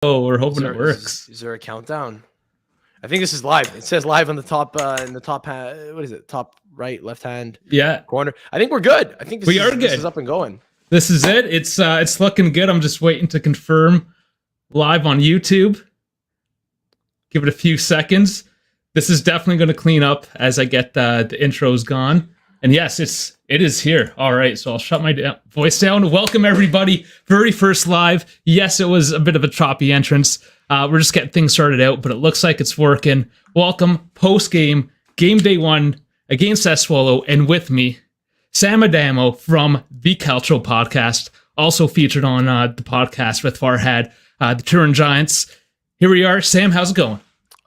Oh, we're hoping it works. Is there a countdown? I think this is live. It says live on the top, in the top what is it? Top right, left hand corner. I think we're good. I think this is up and going. This is it. It's looking good. I'm just waiting to confirm live on YouTube. Give it a few seconds. This is definitely going to clean up as I get the intros gone. And yes, it is here. All right, so I'll shut my voice down. Welcome everybody. Very first live. Yes, it was a bit of a choppy entrance. We're just getting things started out, but it looks like it's working. Welcome post-game, game day one against Sassuolo, and with me, Sam Adamo from the Calcio podcast, also featured on the podcast with Farhad, the Turin Giants. Here we are. Sam, how's it going?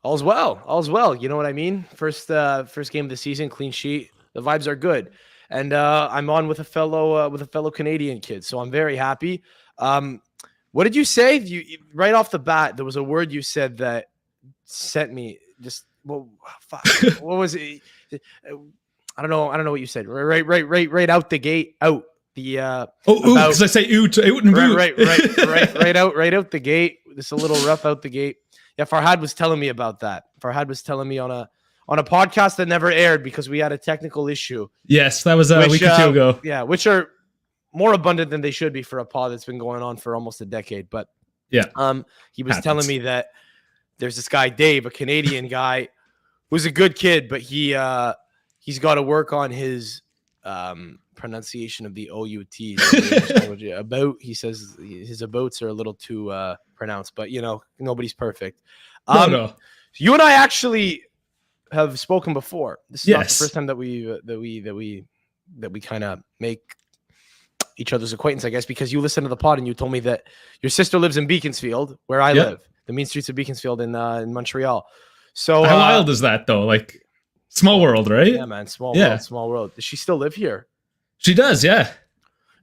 All's well. You know what I mean? First game of the season, clean sheet. The vibes are good, and I'm on with a fellow Canadian kid, so I'm very happy. What did you say? You right off the bat, there was a word you said that sent me just fuck. What was it? I don't know what you said. Right out the gate. Out the because I say oot and boot. Right out the gate. Just a little rough out the gate. Yeah, Farhad was telling me about that. Farhad was telling me on a podcast that never aired because we had a technical issue. Yes, that was a week or two ago. Yeah, which are more abundant than they should be for a pod that's been going on for almost a decade. But yeah, he was telling me that there's this guy Dave, a Canadian guy, who's a good kid, but he's got to work on his pronunciation of the OUT. About, he says his abouts are a little too pronounced, but nobody's perfect. No. You and I actually have spoken before. This is not the first time that we kind of make each other's acquaintance, I guess, because you listened to the pod and you told me that your sister lives in Beaconsfield, where I live, the mean streets of Beaconsfield in Montreal. So how wild is that though? Like small world, right? Yeah, man, small world. Does she still live here? She does, yeah.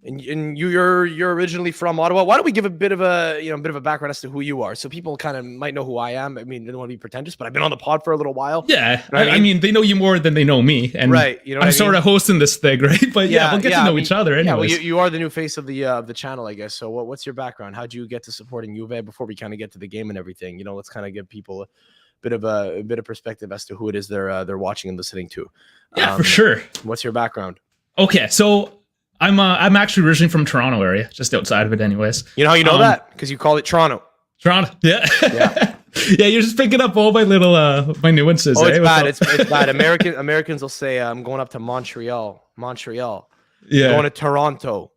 And you're originally from Ottawa. Why don't we give a bit of a background as to who you are, so people kind of might know who I am. I mean, I don't want to be pretentious, but I've been on the pod for a little while. Yeah, I mean, they know you more than they know me, and right. I'm sort of hosting this thing, right? But we'll get to know each other. Anyways. Yeah, well, you are the new face of the channel, I guess. So what's your background? How'd you get to supporting Juve before we kind of get to the game and everything? Let's kind of give people a bit of perspective as to who it is they're watching and listening to. Yeah, for sure. What's your background? Okay, so I'm actually originally from Toronto area, just outside of it anyways. You know how you know that? Because you call it Toronto. Toronto, yeah. Yeah, you're just picking up all my little my nuances. Oh, it's bad. It's bad. Americans will say, I'm going up to Montreal. Yeah. Going to Toronto.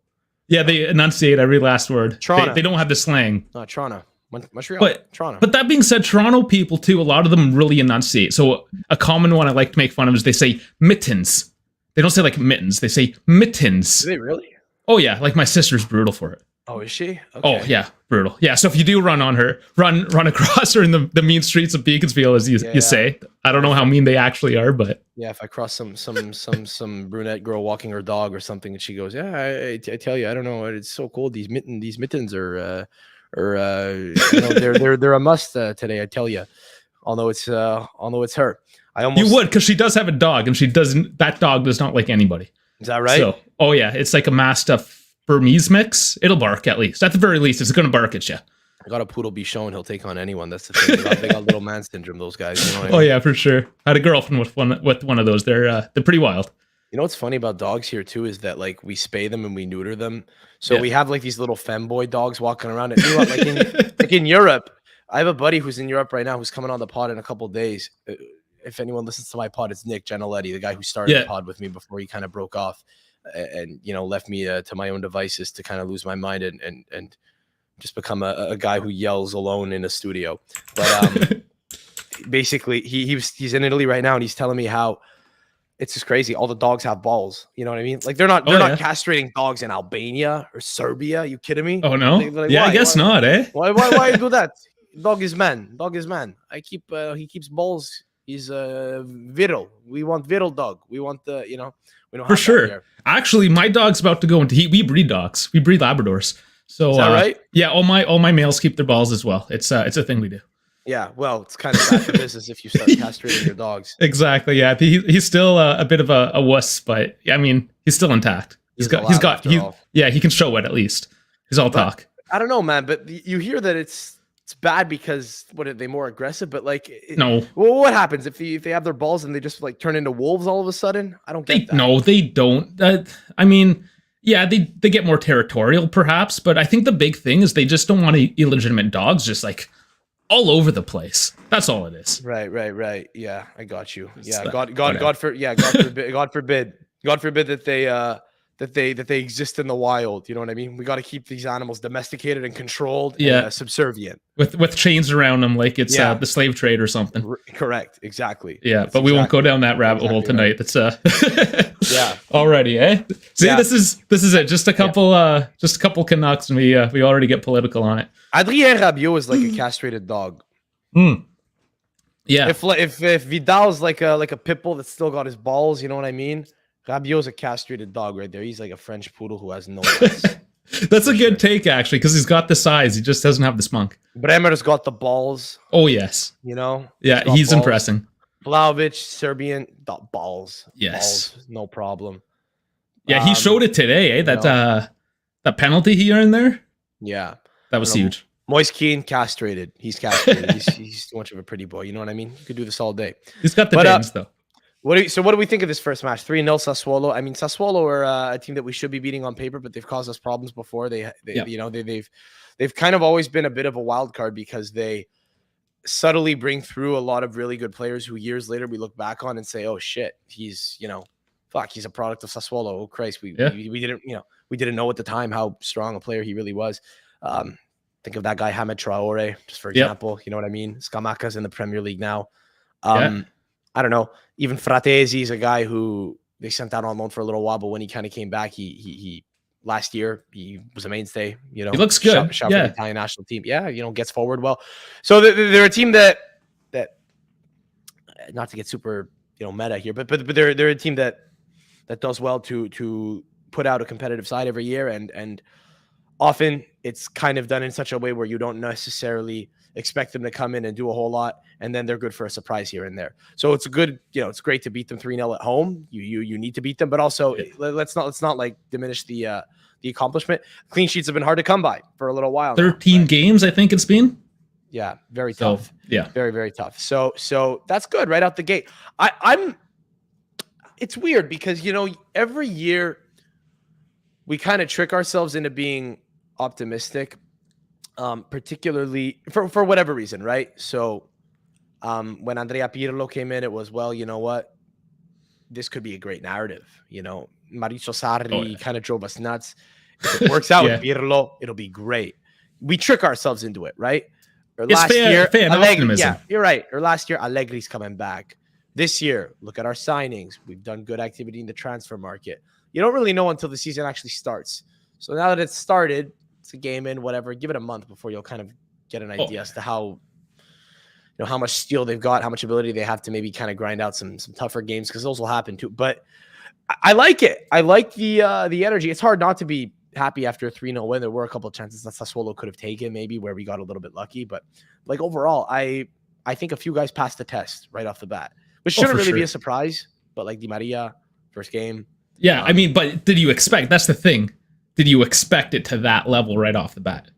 Yeah, they enunciate every last word. Toronto. They don't have the slang. No, Toronto. Montreal. Toronto. But that being said, Toronto people too, a lot of them really enunciate. So a common one I like to make fun of is they say mittens. They don't say like mittens. They say mittens. Do they really? Oh yeah, like my sister's brutal for it. Oh, is she? Okay. Oh yeah, brutal. Yeah. So if you do run on her, run across her in the mean streets of Beaconsfield, as you say. I don't know how mean they actually are, but yeah, if I cross some brunette girl walking her dog or something, and she goes, I tell you, I don't know, it's so cold. These mittens are they're a must today. I tell you, although it's her. You would, because she does have a dog, and that dog does not like anybody. Is that right? So, oh yeah, it's like a Mastiff Burmese mix. It'll bark at least. At the very least, it's going to bark at you. I got a poodle be shown. He'll take on anyone. That's the thing. They got little man syndrome, those guys. You know what I mean? Oh yeah, for sure. I had a girlfriend with one of those. They're pretty wild. You know what's funny about dogs here too is that like we spay them and we neuter them. So we have like these little femboy dogs walking around. And like in Europe, I have a buddy who's in Europe right now who's coming on the pod in a couple of days. If anyone listens to my pod, it's Nick Geneletti, the guy who started the pod with me before he kind of broke off and left me to my own devices to kind of lose my mind and just become a guy who yells alone in a studio. But basically, he's in Italy right now, and he's telling me how it's just crazy. All the dogs have balls. You know what I mean? Like they're not castrating dogs in Albania or Serbia. Are you kidding me? Oh no. Like, yeah, I guess not. Why do that? Dog is man. He keeps balls. He's virile. We want virile dog. We want the, we don't have for sure. Here. Actually, my dog's about to go into heat. We breed dogs. We breed Labradors. So is that right? Yeah, all my males keep their balls as well. It's a thing we do. Yeah, well, it's kind of bad for business if you start castrating your dogs. Exactly. Yeah, he's still a bit of a wuss, but I mean, he's still intact. He can show it at least. He's all talk. I don't know, man, but you hear that it's it's bad because what are they more aggressive? But like, No, well, what happens if they have their balls and they just like turn into wolves all of a sudden? I don't get that. no, they don't. I mean, yeah, they get more territorial, perhaps, but I think the big thing is they just don't want illegitimate dogs just like all over the place. That's all it is. Right. Yeah, I got you. Yeah, Whatever. God forbid that they exist in the wild. You know what I mean? We got to keep these animals domesticated and controlled Yeah. and subservient. With chains around them like it's the slave trade or something. Correct. Exactly. Yeah, but we won't go down that rabbit hole tonight. Right. That's yeah. Already, eh? See, this is it. Just a couple Canucks, and we already get political on it. Adrien Rabiot is like a castrated dog. Yeah. If Vidal's like a pit bull that's still got his balls, you know what I mean? Rabiot's a castrated dog right there. He's like a French poodle who has no balls. That's a good take, actually, because he's got the size. He just doesn't have the spunk. Bremer's got the balls. Oh, yes. You know? Yeah, he's impressing. Vlahovic, Serbian, balls. Yes. Balls, no problem. Yeah, he showed it today, eh? That penalty he earned there? Yeah. That was huge. Moise Keane, castrated. He's castrated. he's too much of a pretty boy. You know what I mean? You could do this all day. He's got the dings, though. What do we think of this first match? 3-0 Sassuolo. I mean, Sassuolo are a team that we should be beating on paper, but they've caused us problems before. They've kind of always been a bit of a wild card because they subtly bring through a lot of really good players who years later we look back on and say, "Oh shit, he's he's a product of Sassuolo." Oh Christ, we didn't know at the time how strong a player he really was. Think of that guy Hamid Traore, just for example. You know what I mean? Scamacca's in the Premier League now. I don't know. Even Fratesi is a guy who they sent out on loan for a little while, but when he kind of came back, he last year he was a mainstay. You know, he looks good. Shot for the Italian national team. Yeah, gets forward well. So they're a team that not to get super meta here, but they're a team that does well to put out a competitive side every year, and often it's kind of done in such a way where you don't necessarily expect them to come in and do a whole lot, and then they're good for a surprise here and there. So it's good, it's great to beat them 3-0 at home. You need to beat them, but also let's not like diminish the accomplishment. Clean sheets have been hard to come by for a little while. 13 now, games, I think it's been. Yeah, very tough. Yeah, very, very tough. So that's good right out the gate. It's weird because every year we kind of trick ourselves into being optimistic, particularly for whatever reason, right? So when Andrea Pirlo came in, it was, well, you know what? This could be a great narrative. Mauricio Sarri kind of drove us nuts. If it works out with Pirlo, it'll be great. We trick ourselves into it, right? Or it's fan optimism. Yeah, you're right. Or last year, Allegri's coming back. This year, look at our signings. We've done good activity in the transfer market. You don't really know until the season actually starts. So now that it's started, it's a game in, whatever. Give it a month before you'll kind of get an idea as to how much steel they've got, how much ability they have to maybe kind of grind out some tougher games, because those will happen too. But I like it. I like the energy. It's hard not to be happy after a 3-0 win. There were a couple of chances that Sassuolo could have taken, maybe, where we got a little bit lucky. But like overall, I think a few guys passed the test right off the bat, which shouldn't really be a surprise. But like Di Maria, first game. Yeah, I mean, but did you expect? That's the thing. Did you expect it to that level right off the bat?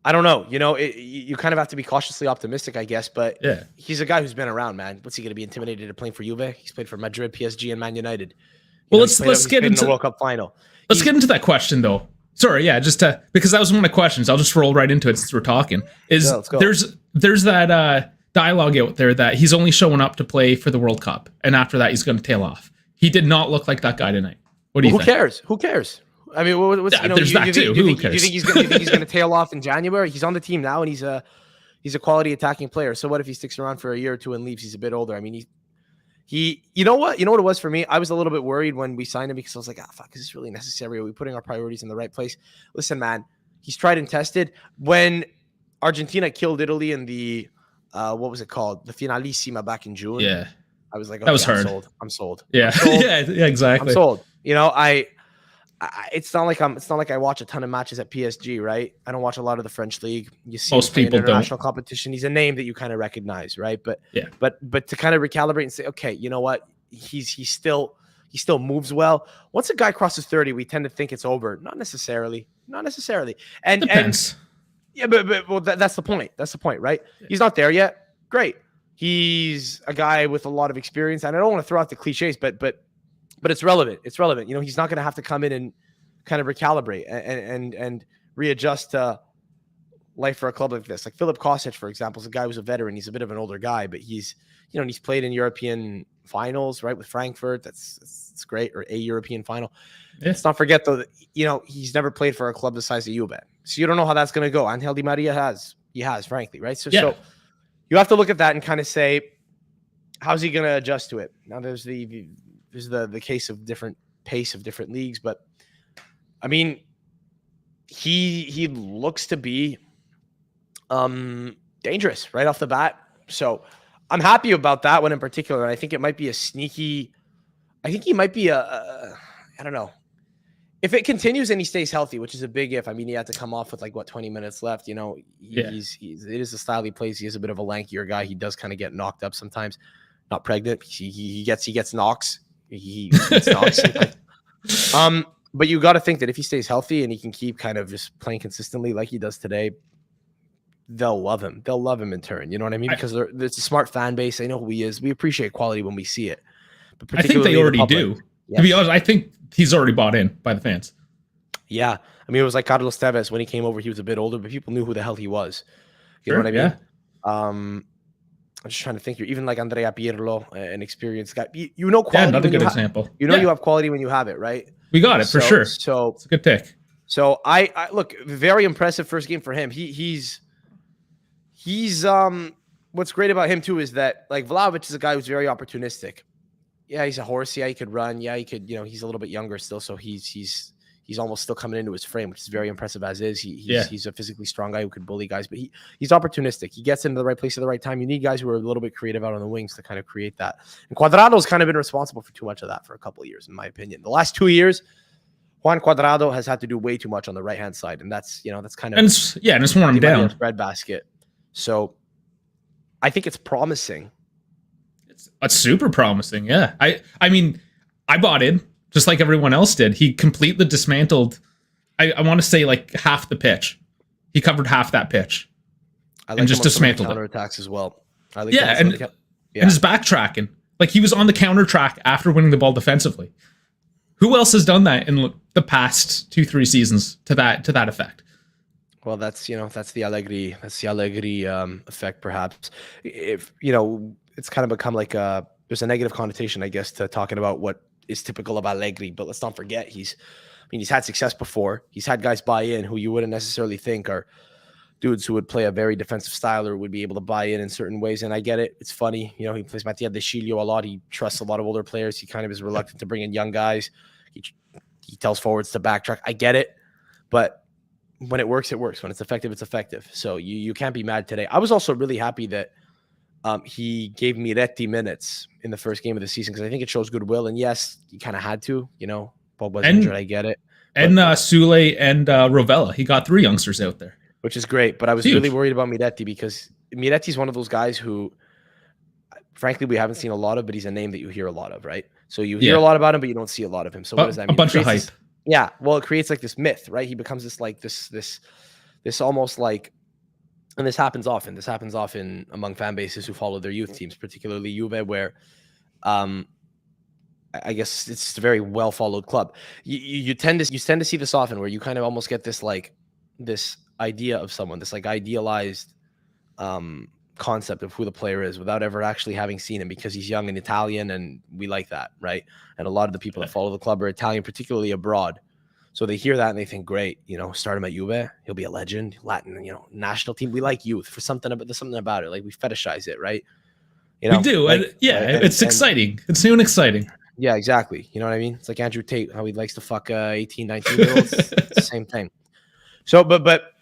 I don't know. You kind of have to be cautiously optimistic, I guess. But he's a guy who's been around, man. What's he going to be intimidated at playing for Juve? He's played for Madrid, PSG, and Man United. Let's get into the World Cup final. Let's get into that question, though. Sorry, because that was one of my questions. I'll just roll right into it since we're talking. Let's go. There's that dialogue out there that he's only showing up to play for the World Cup, and after that he's going to tail off. He did not look like that guy tonight. What do you think? Who cares? I mean, there's that too. Who cares? Do you think he's going to tail off in January? He's on the team now, and he's a quality attacking player. So what if he sticks around for a year or two and leaves? He's a bit older. I mean, you know what it was for me? I was a little bit worried when we signed him because I was like, fuck, is this really necessary? Are we putting our priorities in the right place? Listen, man, he's tried and tested. When Argentina killed Italy in the what was it called? The Finalissima back in June. Yeah. I was like, okay, that was hard. I'm sold. Yeah. Yeah, exactly. I'm sold. It's not like I watch a ton of matches at PSG, right? I don't watch a lot of the French league. You see most people international don't. competition. He's a name that you kind of recognize, right? But yeah. But to kind of recalibrate and say, okay, you know what? He still moves well. Once a guy crosses 30, we tend to think it's over. Not necessarily. And depends. Yeah, but well, that's the point. That's the point, right? He's not there yet. Great. He's a guy with a lot of experience, and I don't want to throw out the cliches, but it's relevant. It's relevant. You know, he's not going to have to come in and kind of recalibrate and readjust life for a club like this. Like Filip Kostic, for example, is a guy who's a veteran. He's a bit of an older guy, but he's played in European finals, right, with Frankfurt. That's great, or a European final. Yeah. Let's not forget though that he's never played for a club the size of Juve, so you don't know how that's going to go. Angel Di Maria has, frankly, right? So you have to look at that and kind of say, how's he going to adjust to it? Now there's the case of different pace of different leagues, but I mean, he looks to be dangerous right off the bat. So I'm happy about that one in particular. And I think it might be I think he might be I don't know. If it continues and he stays healthy, which is a big if. I mean, he had to come off with 20 minutes left. It is the style he plays. He is a bit of a lankier guy. He does kind of get knocked up sometimes. Not pregnant. He gets knocks. He gets knocks. But you got to think that if he stays healthy and he can keep kind of just playing consistently like he does today, they'll love him. They'll love him in turn. You know what I mean? Because it's a smart fan base. They know who he is. We appreciate quality when we see it. But I think they already do. Yes. To be honest, I think he's already bought in by the fans. Yeah. I mean, it was like Carlos Tevez when he came over. He was a bit older, but people knew who the hell he was. You know what I mean? Yeah. I'm just trying to think here. Even like Andrea Pirlo, an experienced guy. You know quality. Yeah, another good example. You have quality when you have it, right? We got it for sure. So it's a good pick. So I look, very impressive first game for him. He's what's great about him too is that like Vlahovic is a guy who's very opportunistic. Yeah, he's a horse. Yeah, he could run. Yeah, he could. He's a little bit younger still, so he's almost still coming into his frame, which is very impressive as is. He's a physically strong guy who could bully guys, but he's opportunistic. He gets into the right place at the right time. You need guys who are a little bit creative out on the wings to kind of create that. And Cuadrado's kind of been responsible for too much of that for a couple of years, in my opinion. The last 2 years, Juan Cuadrado has had to do way too much on the right-hand side, and that's kind of and it's worn him down. Breadbasket. So I think it's promising. It's super promising. Yeah. I mean, I bought in just like everyone else did. He completely dismantled, I want to say like half the pitch. He covered half that pitch. I like and just dismantled it. Counterattacks as well. I like and his backtracking. Like he was on the counter track after winning the ball defensively. Who else has done that in the past 2-3 seasons to that effect? Well, that's the Allegri effect, perhaps. If it's kind of become like there's a negative connotation, I guess, to talking about what is typical of Allegri. But let's not forget he's had success before. He's had guys buy in who you wouldn't necessarily think are dudes who would play a very defensive style or would be able to buy in certain ways. And I get it. It's funny. He plays Mattia De Sciglio a lot. He trusts a lot of older players. He kind of is reluctant to bring in young guys. He tells forwards to backtrack. I get it. But when it works, it works. When it's effective, it's effective. So you can't be mad today. I was also really happy that he gave Miretti minutes in the first game of the season because I think it shows goodwill. And yes, he kind of had to. Bob was injured. I get it. And Sule and Rovella. He got 3 youngsters out there. Which is great. But I was really worried about Miretti because Miretti's one of those guys who, frankly, we haven't seen a lot of, but he's a name that you hear a lot of, right? So you hear a lot about him, but you don't see a lot of him. So what does that mean? A bunch of hype. Yeah. Well, it creates like this myth, right? He becomes this like this almost like, and this happens often among fan bases who follow their youth teams, particularly Juve, where I guess it's a very well followed club. You tend to see this often where you kind of almost get this like this idea of someone, this like idealized concept of who the player is without ever actually having seen him because he's young and Italian, and we like that, right? And a lot of the people that follow the club are Italian, particularly abroad. So they hear that and they think, great, start him at Juve. He'll be a legend, Latin, national team. We like youth for something about it. Like we fetishize it, right? We do. It's exciting. It's new and exciting. Yeah, exactly. You know what I mean? It's like Andrew Tate, how he likes to fuck 18, 19-year-olds. It's the same thing. So, but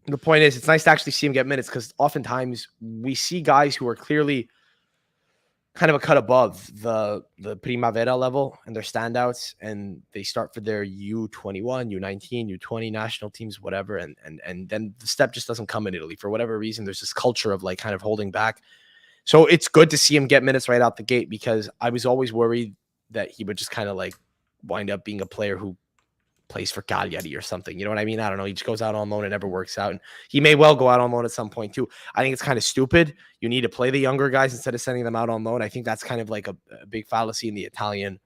the point is, it's nice to actually see him get minutes because oftentimes we see guys who are clearly kind of a cut above the Primavera level and their standouts, and they start for their U21, U19, U20 national teams, whatever, and then the step just doesn't come in Italy for whatever reason. There's this culture of like kind of holding back. So it's good to see him get minutes right out the gate because I was always worried that he would just kind of like wind up being a player who plays for Cagliari or something. You know what I mean? I don't know. He just goes out on loan and never works out. And he may well go out on loan at some point too. I think it's kind of stupid. You need to play the younger guys instead of sending them out on loan. I think that's kind of like a big fallacy in the Italian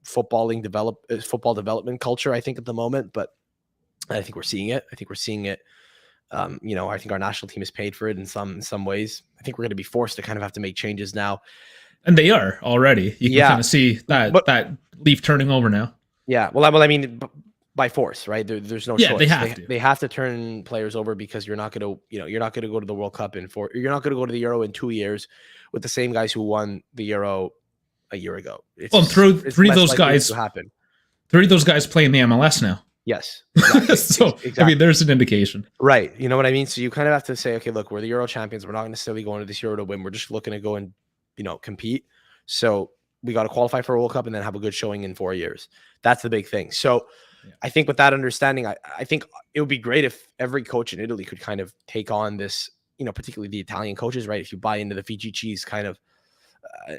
football development culture, I think, at the moment. But I think we're seeing it. I think I think our national team is paid for it in some ways. I think we're going to be forced to kind of have to make changes now. And they are already. You can kind of see that leaf turning over now. Yeah. Well, I mean, by force, right? There's no choice. They have to turn players over because you're not going to go to the World Cup you're not going to go to the Euro in 2 years with the same guys who won the Euro a year ago. Three of those guys play in the MLS now. Yes. Exactly. Exactly. I mean, there's an indication. Right. You know what I mean? So you kind of have to say, okay, look, we're the Euro champions. We're not necessarily going to this Euro to win. We're just looking to go and, compete. So we got to qualify for a World Cup and then have a good showing in 4 years. That's the big thing. So I think with that understanding, I think it would be great if every coach in Italy could kind of take on this, particularly the Italian coaches, right? If you buy into the Fiji cheese kind of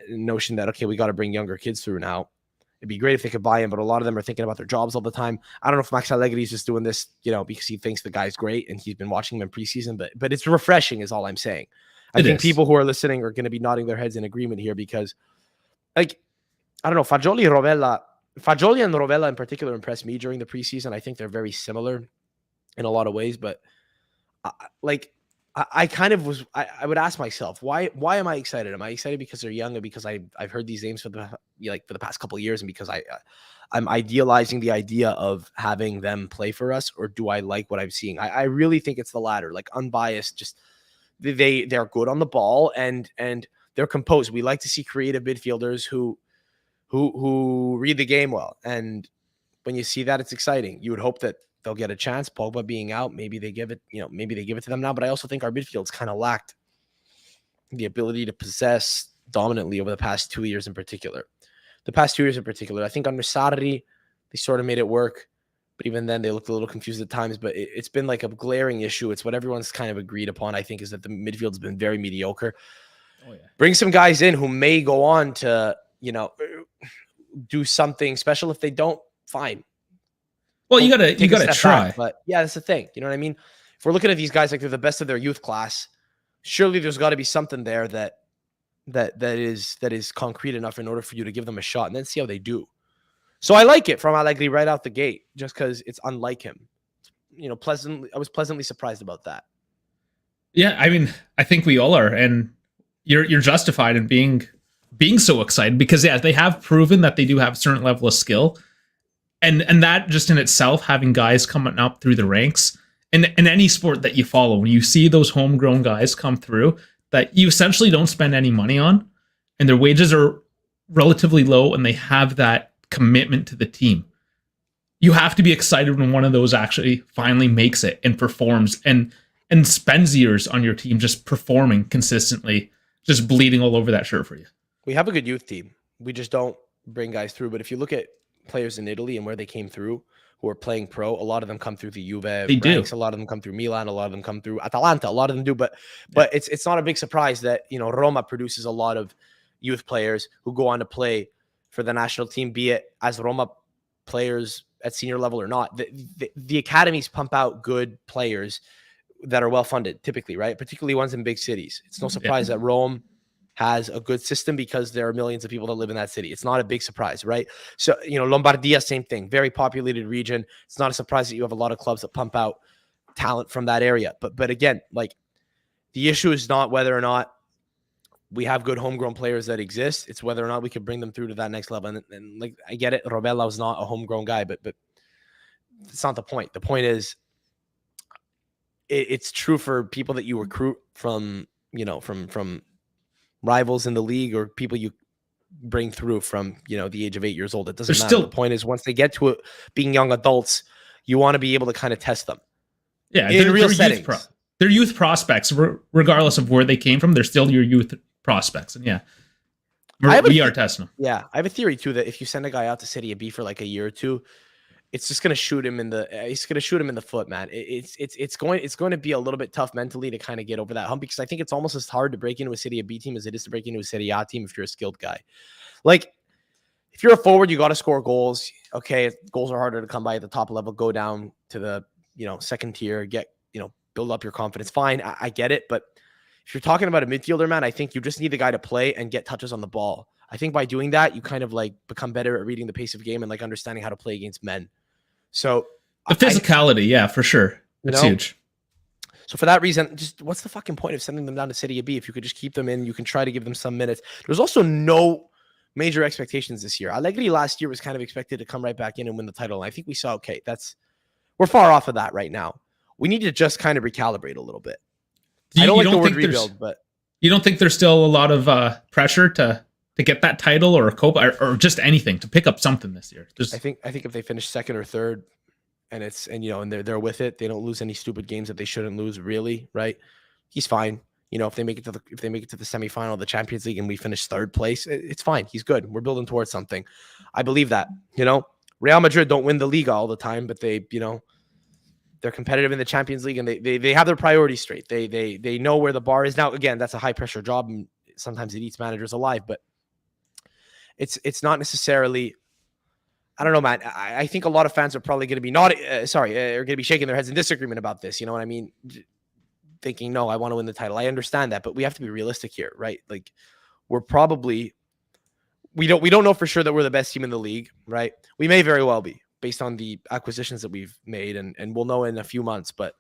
notion that, okay, we got to bring younger kids through now. It'd be great if they could buy in, but a lot of them are thinking about their jobs all the time. I don't know if Max Allegri is just doing this, because he thinks the guy's great and he's been watching him in preseason, but it's refreshing is all I'm saying. I think people who are listening are going to be nodding their heads in agreement here because, I don't know, Fagioli and Rovella in particular impressed me during the preseason. I think they're very similar in a lot of ways, but I kind of was. I would ask myself, why am I excited? Am I excited because they're young and because I've heard these names for the past couple of years and because I'm idealizing the idea of having them play for us, or do I like what I'm seeing? I really think it's the latter, unbiased. Just they're good on the ball and they're composed. We like to see creative midfielders who read the game well, and when you see that, it's exciting. You would hope that they'll get a chance. Pogba being out, maybe they give it to them now. But I also think our midfield's kind of lacked the ability to possess dominantly over the past 2 years in particular. I think under Sarri, they sort of made it work. But even then, they looked a little confused at times. But it's been like a glaring issue. It's what everyone's kind of agreed upon, I think, is that the midfield's been very mediocre. Oh, yeah. Bring some guys in who may go on to, do something special. If they don't, fine. Well, you gotta try. Back, but yeah, that's the thing. You know what I mean? If we're looking at these guys like they're the best of their youth class, surely there's got to be something there that is concrete enough in order for you to give them a shot and then see how they do. So I like it from Allegri right out the gate, just because it's unlike him. I was pleasantly surprised about that. Yeah, I mean, I think we all are, and you're justified in being so excited because they have proven that they do have a certain level of skill. And that just in itself, having guys coming up through the ranks in any sport that you follow, when you see those homegrown guys come through that you essentially don't spend any money on and their wages are relatively low and they have that commitment to the team, you have to be excited when one of those actually finally makes it and performs and spends years on your team just performing consistently, just bleeding all over that shirt for you. We have a good youth team. We just don't bring guys through. But if you look at players in Italy and where they came through who are playing pro, a lot of them come through the Juve ranks, a lot of them come through Milan, a lot of them come through Atalanta, a lot of them do, but it's not a big surprise that Roma produces a lot of youth players who go on to play for the national team, be it as Roma players at senior level or not. The academies pump out good players that are well funded typically, right? Particularly ones in big cities. It's no surprise that Rome has a good system because there are millions of people that live in that city. It's not a big surprise, right? So, Lombardia, same thing, very populated region. It's not a surprise that you have a lot of clubs that pump out talent from that area. But again, the issue is not whether or not we have good homegrown players that exist. It's whether or not we can bring them through to that next level. And I get it. Rovella was not a homegrown guy, but it's not the point. The point is it's true for people that you recruit from rivals in the league or people you bring through from, the age of 8 years old. It doesn't matter. The point is once they get to being young adults, you want to be able to kind of test them. Yeah. In real settings. They're youth prospects, regardless of where they came from. They're still your youth prospects. And we are testing them. Yeah. I have a theory too, that if you send a guy out to City B for a year or two, it's just going to shoot him in the foot, man. It's going to be a little bit tough mentally to kind of get over that hump, because I think it's almost as hard to break into a Serie B team as it is to break into a Serie A team if you're a skilled guy. if you're a forward, you got to score goals. Okay, goals are harder to come by at the top level. Go down to the second tier, build up your confidence. Fine, I get it, but if you're talking about a midfielder, man, I think you just need the guy to play and get touches on the ball. I think by doing that, you kind of like become better at reading the pace of game and like understanding how to play against men. So the physicality, yeah, for sure, it's huge. So for that reason, just what's the fucking point of sending them down to City B if you could just keep them in? You can try to give them some minutes. There's also no major expectations this year. Allegri last year was kind of expected to come right back in and win the title. And I think we saw, okay, we're far off of that right now. We need to just kind of recalibrate a little bit. I don't like the word rebuild, but you don't think there's still a lot of pressure to get that title or a Copa or just anything to pick up something this year? I think if they finish second or third, and they're with it, they don't lose any stupid games that they shouldn't lose, really, right? He's fine. If they make it to the semifinal of the Champions League and we finish third place, it's fine. He's good. We're building towards something. I believe that. Real Madrid don't win the Liga all the time, but they're competitive in the Champions League and they have their priorities straight. They know where the bar is. Now, again, that's a high pressure job and sometimes it eats managers alive, but it's not necessarily. I don't know, man. I think a lot of fans are probably going to be are going to be shaking their heads in disagreement about this. You know what I mean? Thinking, no, I want to win the title. I understand that, but we have to be realistic here, right? Like, we don't know for sure that we're the best team in the league, right? We may very well be based on the acquisitions that we've made, and we'll know in a few months, but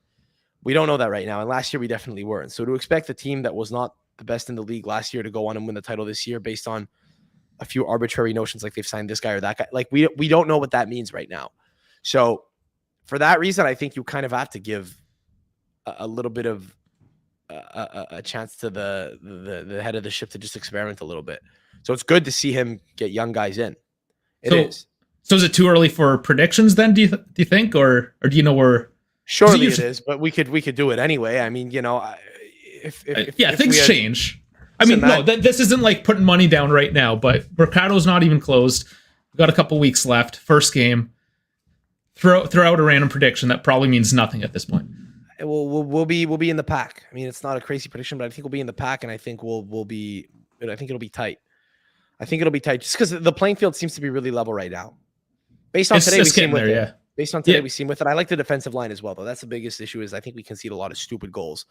we don't know that right now. And last year we definitely weren't. So to expect a team that was not the best in the league last year to go on and win the title this year based on a few arbitrary notions like they've signed this guy or that guy, like we don't know what that means right now. So for that reason, I think you kind of have to give a little bit of a chance to the head of the ship to just experiment a little bit. So it's good to see him get young guys in. It is. So is it too early for predictions then? Do you think, or do you know where? Surely it is, but we could do it anyway. I mean, if things change. I mean, no, this isn't like putting money down right now, but Mercado's not even closed. We've got a couple weeks left. First game. Throw out a random prediction that probably means nothing at this point. We'll be in the pack. I mean, it's not a crazy prediction, but I think we'll be in the pack, and I think it'll be tight. I think it'll be tight just because the playing field seems to be really level right now. Based on today, we seem with it. Based on today, we seem with it. I like the defensive line as well, though. That's the biggest issue. Is I think we concede a lot of stupid goals.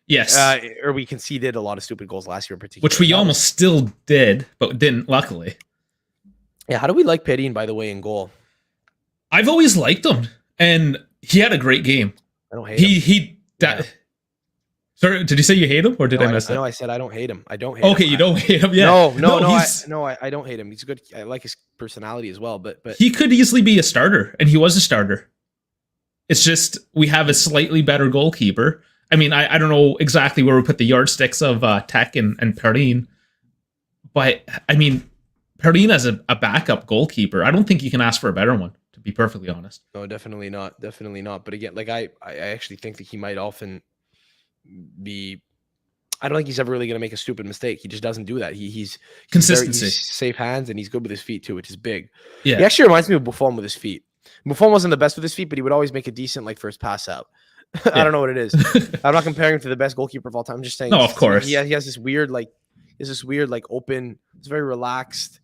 Yes. Or we conceded a lot of stupid goals last year in particular. Which we almost still did, but didn't, luckily. Yeah, how do we like Perin, by the way, in goal? I've always liked him, and he had a great game. I don't hate him. Sorry, did you say you hate him, or did I miss that? No, I said I don't hate him. I don't hate him. Okay, you don't hate him? Yeah. I don't hate him. He's good. I like his personality as well, but he could easily be a starter, and he was a starter. It's just we have a slightly better goalkeeper. I mean, I don't know exactly where we put the yardsticks of Tech and Perin, but I mean, Perin as a backup goalkeeper, I don't think you can ask for a better one, to be perfectly honest. No, definitely not. Definitely not. But again, like I actually think that he might often be. I don't think he's ever really going to make a stupid mistake. He just doesn't do that. He's consistency, he's safe hands, and he's good with his feet too, which is big. Yeah, he actually reminds me of Buffon with his feet. Buffon wasn't the best with his feet, but he would always make a decent first pass out. Yeah. I don't know what it is. I'm not comparing him to the best goalkeeper of all time. I'm just saying. No, of course. He has this weird open. It's very relaxed,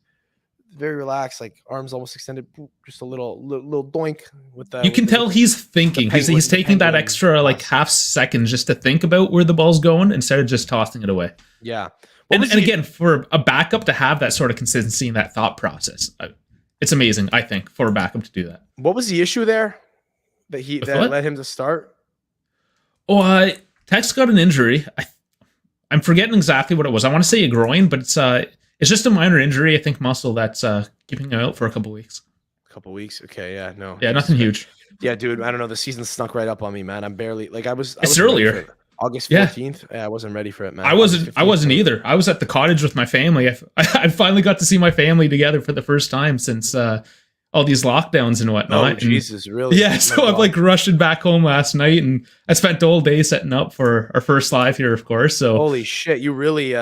arms almost extended, just a little doink with the. You can tell he's thinking. He's taking that extra half second just to think about where the ball's going instead of just tossing it away. Yeah, and again, for a backup to have that sort of consistency in that thought process, it's amazing. I think for a backup to do that. What was the issue there that led him to start? Oh, Tech's got an injury. I'm forgetting exactly what it was. I want to say a groin, but it's just a minor injury. I think muscle that's keeping him out for a couple weeks. Okay, yeah, no. Yeah, nothing huge. Yeah, dude, I don't know. The season snuck right up on me, man. I'm barely It's earlier. August 14th. Yeah, I wasn't ready for it, man. I wasn't either. I was at the cottage with my family. I finally got to see my family together for the first time since all these lockdowns and whatnot. Oh, Jesus, really? Yeah, so I'm rushing back home last night, and I spent the whole day setting up for our first live here, of course. So holy shit, you really,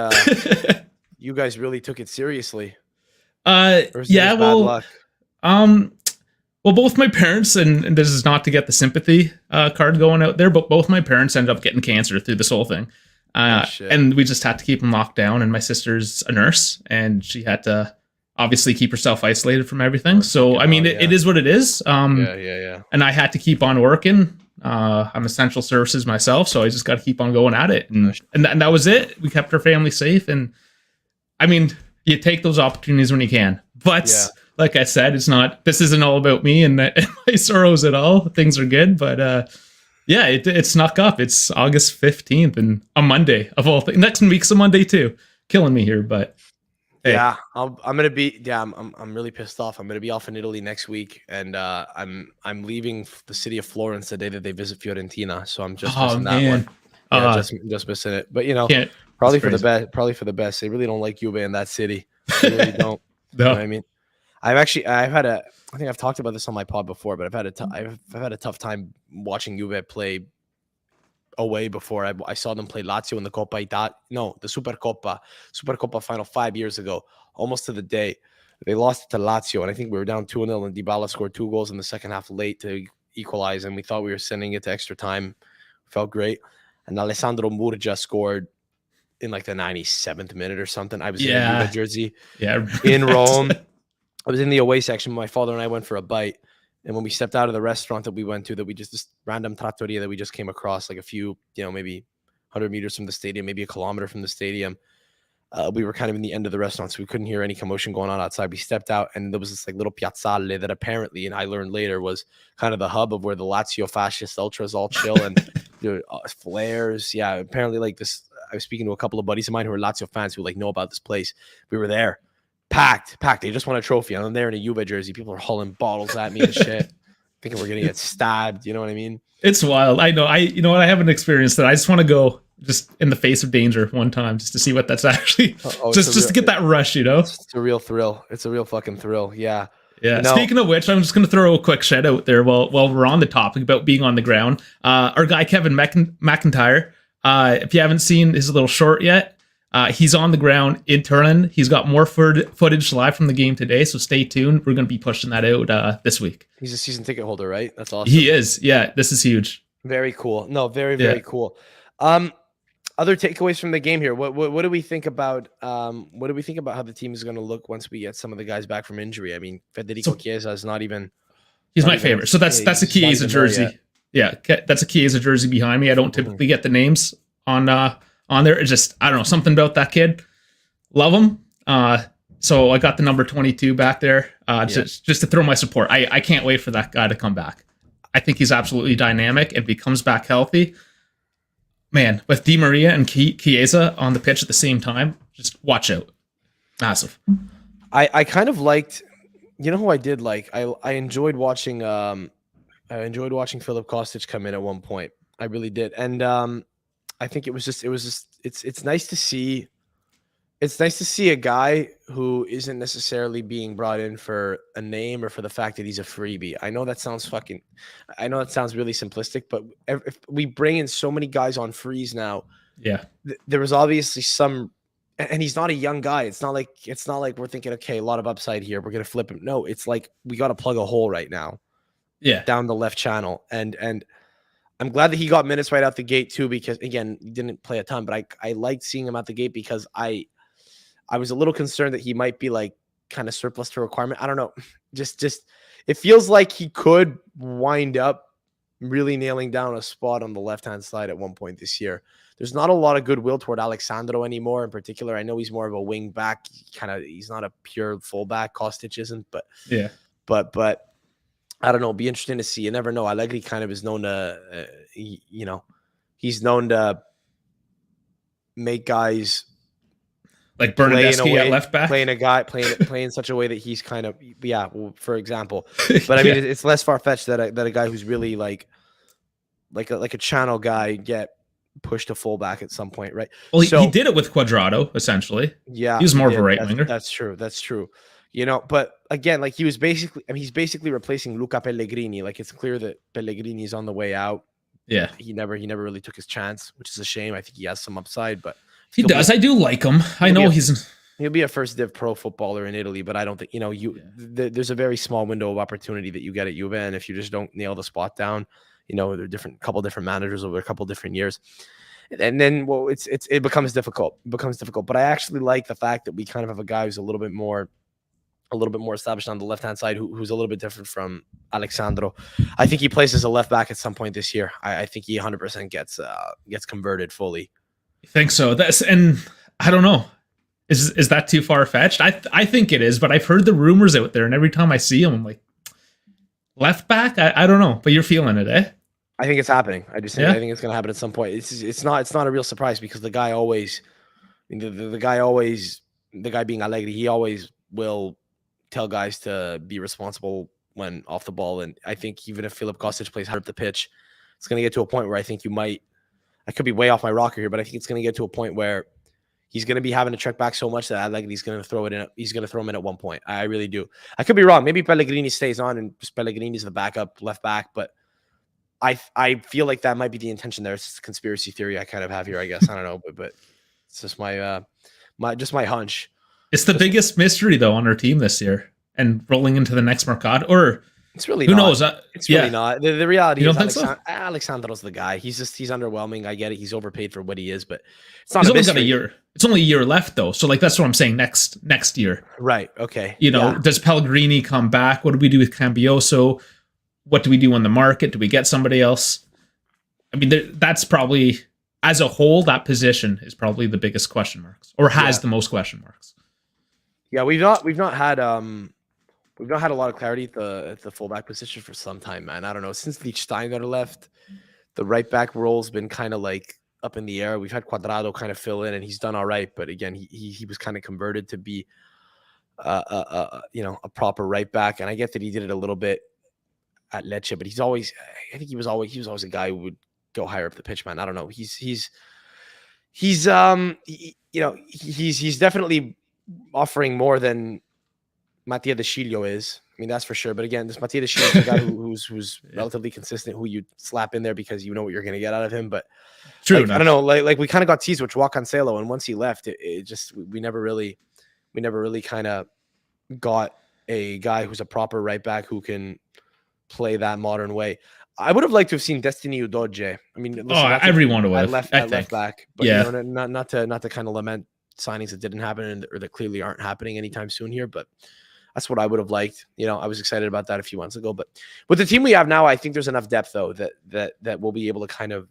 you guys really took it seriously. Yeah, well, well, both my parents, and this is not to get the sympathy card going out there, but both my parents ended up getting cancer through this whole thing. And we just had to keep them locked down. And my sister's a nurse, and she had to obviously keep yourself isolated from everything. So, I mean, yeah. it is what it is. Yeah. And I had to keep on working. I'm essential services myself, so I just got to keep on going at it. And that was it. We kept our family safe. And I mean, you take those opportunities when you can. But like I said, this isn't all about me and my sorrows at all. Things are good. But yeah, it snuck up. It's August 15th and a Monday of all things. Next week's a Monday too. Killing me here, but hey. Yeah, I'm gonna be. Yeah, I'm really pissed off. I'm gonna be off in Italy next week, and I'm leaving the city of Florence the day that they visit Fiorentina. So I'm just missing that one. Yeah, just missing it. But probably for the best. Probably for the best. They really don't like Juve in that city. They really don't. No. You know what I mean? I think I've talked about this on my pod before, but I've had a tough time watching Juve play away before. I saw them play Lazio in the the Supercoppa final 5 years ago, almost to the day. They lost it to Lazio, and I think we were down 2-0, and Dybala scored 2 goals in the second half late to equalize, and we thought we were sending it to extra time. Felt great. And Alessandro Murgia scored in like the 97th minute or something. I was in a Juve jersey in Rome. I was in the away section. My father and I went for a bite. And when we stepped out of the restaurant that we went to, this random trattoria that we just came across, like a few, maybe 100 meters from the stadium, maybe a kilometer from the stadium, we were kind of in the end of the restaurant, so we couldn't hear any commotion going on outside. We stepped out, and there was this like little piazzale that apparently, and I learned later, was kind of the hub of where the Lazio fascist ultras all chill and flares. Yeah, apparently like this. I was speaking to a couple of buddies of mine who are Lazio fans who like know about this place. We were there. Packed. They just won a trophy. I'm there in a Juve jersey. People are hauling bottles at me and shit, thinking we're gonna get stabbed. You know what I mean? It's wild. I know. You know what? I haven't experienced that. I just want to go just in the face of danger one time, just to see what that's actually. Just to get that rush. It's a real thrill. It's a real fucking thrill. Yeah. Yeah. Speaking of which, I'm just gonna throw a quick shout out there while we're on the topic about being on the ground. Our guy Kevin McIntyre. If you haven't seen his little short yet. He's on the ground in Turin. He's got more footage live from the game today, so stay tuned. We're going to be pushing that out this week. He's a season ticket holder, right? That's awesome. He is. Yeah, this is huge. Very cool. No, very cool. Other takeaways from the game here. What do we think about how the team is going to look once we get some of the guys back from injury? I mean, Federico Chiesa is not even. He's my favorite. So that's a Chiesa jersey. Yeah, that's a Chiesa jersey behind me. I don't typically get the names on there. It's just, I don't know, something about that kid. Love him. So I got the number 22 back there just to throw my support. I can't wait for that guy to come back. I think he's absolutely dynamic. If he comes back healthy, man, with Di Maria and Chiesa on the pitch at the same time, just watch out. Massive. I kind of liked, who I did like? I enjoyed watching Filip Kostic come in at one point. I really did. And I think it's nice to see. It's nice to see a guy who isn't necessarily being brought in for a name or for the fact that he's a freebie. I know that sounds really simplistic, but if we bring in so many guys on frees now, there was obviously some, and he's not a young guy. It's not like we're thinking, okay, a lot of upside here, we're gonna flip him. No, it's like we got to plug a hole right now. Yeah, down the left channel, and I'm glad that he got minutes right out the gate too, because again, he didn't play a ton, but I liked seeing him out the gate because I was a little concerned that he might be like kind of surplus to requirement. I don't know. Just it feels like he could wind up really nailing down a spot on the left-hand side at one point this year. There's not a lot of goodwill toward Alexandro anymore in particular. I know he's more of a wing back. He's not a pure fullback. Kostic isn't, but yeah. But I don't know. It'll be interesting to see. You never know. Allegri kind of is known to, he's known to make guys like Bernardeschi at left back, playing in such a way that he's kind of, for example. But I mean, it's less far-fetched that a guy who's really like a channel guy get pushed to fullback at some point, right? Well, he did it with Cuadrado, essentially. Yeah, he was more of a right winger. That's true. But again, like he's basically replacing Luca Pellegrini. Like it's clear that Pellegrini is on the way out. Yeah, he never really took his chance, which is a shame. I think he has some upside, but he does. I do like him. I know he'll be a first div pro footballer in Italy, but I don't think there's a very small window of opportunity that you get at Juve, and if you just don't nail the spot down, there are couple different managers over a couple different years, and then it becomes difficult. But I actually like the fact that we kind of have a guy who's a little bit more a little bit more established on the left-hand side, who's a little bit different from Alexandro. I think he plays as a left back at some point this year. I think he 100% gets converted fully. You think so? And I don't know. Is that too far fetched? I think it is, but I've heard the rumors out there, and every time I see them, I'm like, left back. I don't know, but you're feeling it, eh? I think it's happening. I think it's going to happen at some point. It's not a real surprise because the guy always, the guy being Allegri, he always will tell guys to be responsible when off the ball. And I think even if Filip Kostic plays hard up the pitch, it's going to get to a point where I think I could be way off my rocker here, but I think it's going to get to a point where he's going to be having to check back so much that Allegri's going to throw it in. He's going to throw him in at one point. I really do. I could be wrong. Maybe Pellegrini stays on and just Pellegrini's the backup left back, but I feel like that might be the intention there. It's just a conspiracy theory I kind of have here, I guess. I don't know, but it's just my hunch. It's the biggest mystery though on our team this year, and rolling into the next Mercado. Or it's really who not. knows? It's really not. The reality you is Alexandro's the guy. He's underwhelming. I get it. He's overpaid for what he is, but it's not. He's a only mystery. got a year. It's only a year left though, so like that's what I'm saying. Next year, right? Okay. Does Pellegrini come back? What do we do with Cambioso? What do we do on the market? Do we get somebody else? I mean, that's probably, as a whole, that position is probably the biggest question marks, or has the most question marks. Yeah, we've not had a lot of clarity at the fullback position for some time, man. I don't know, since Lichtsteiner left, the right back role's been kind of like up in the air. We've had Cuadrado kind of fill in, and he's done all right, but again, he was kind of converted to be a proper right back, and I get that he did it a little bit at Lecce, but I think he was always a guy who would go higher up the pitch, man. I don't know. He's definitely offering more than Mattia De Sciglio is. I mean, that's for sure. But again, this Mattia De Sciglio is a guy who's relatively consistent, who you slap in there because you know what you're going to get out of him. But true, I don't know. Like we kind of got teased with Joao Cancelo, and once he left, it just we never really kind of got a guy who's a proper right back who can play that modern way. I would have liked to have seen Destiny Udogie. I mean, listen, everyone would have left back, but not to kind of lament signings that didn't happen or that clearly aren't happening anytime soon here. But that's what I would have liked. I was excited about that a few months ago. But with the team we have now, I think there's enough depth though that we'll be able to kind of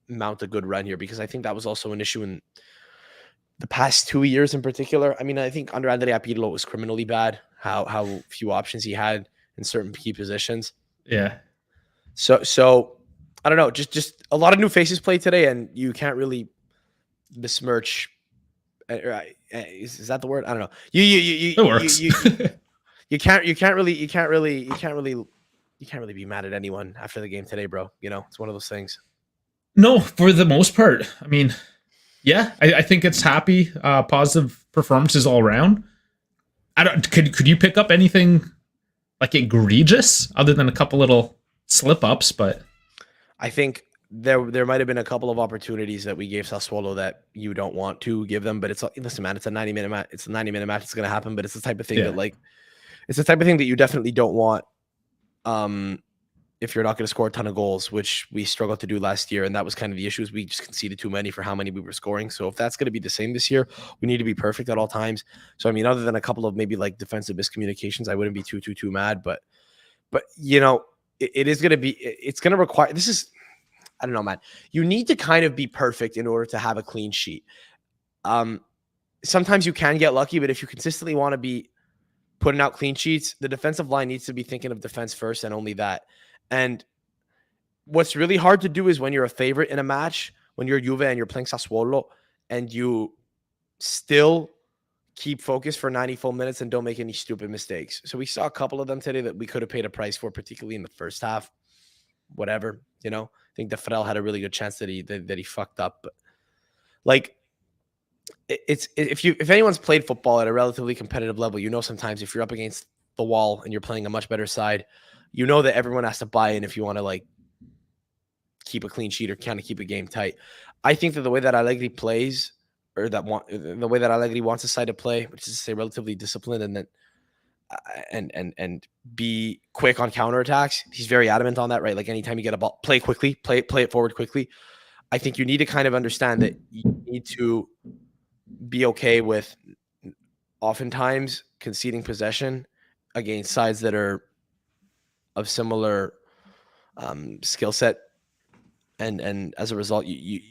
mount a good run here, because I think that was also an issue in the past 2 years in particular. I mean, I think under Andrea Pirlo it was criminally bad how few options he had in certain key positions. Yeah. So I don't know. Just a lot of new faces played today, and you can't really besmirch. Is that the word? I don't know. It works. You can't really be mad at anyone after the game today, bro. It's one of those things. No, for the most part. I mean, yeah, I think it's happy, positive performances all around. Could you pick up anything like egregious other than a couple little slip ups? But I think there might have been a couple of opportunities that we gave Sassuolo that you don't want to give them. But listen, man, it's a 90-minute match. It's a 90-minute match. It's going to happen. But it's the type of thing that you definitely don't want. If you're not going to score a ton of goals, which we struggled to do last year. And that was kind of the issue, is we just conceded too many for how many we were scoring. So if that's going to be the same this year, we need to be perfect at all times. So, I mean, other than a couple of maybe like defensive miscommunications, I wouldn't be too mad, but it is going to be, it's going to require, I don't know, man, you need to kind of be perfect in order to have a clean sheet. Sometimes you can get lucky, but if you consistently want to be putting out clean sheets, the defensive line needs to be thinking of defense first and only that. And what's really hard to do is when you're a favorite in a match, when you're Juve and you're playing Sassuolo, and you still keep focus for 90 full minutes and don't make any stupid mistakes. So we saw a couple of them today that we could have paid a price for, particularly in the first half. Whatever, I think Defrel had a really good chance that he fucked up. But like, if anyone's played football at a relatively competitive level, sometimes if you're up against the wall and you're playing a much better side, that everyone has to buy in if you want to like keep a clean sheet or kind of keep a game tight. I think that the way that Allegri plays, or the way that Allegri wants his side to play, which is to say relatively disciplined and then and be quick on counterattacks. He's very adamant on that, right? Like anytime you get a ball, play quickly, play it forward quickly. I think you need to kind of understand that you need to be okay with oftentimes conceding possession against sides that are of similar skill set. And as a result,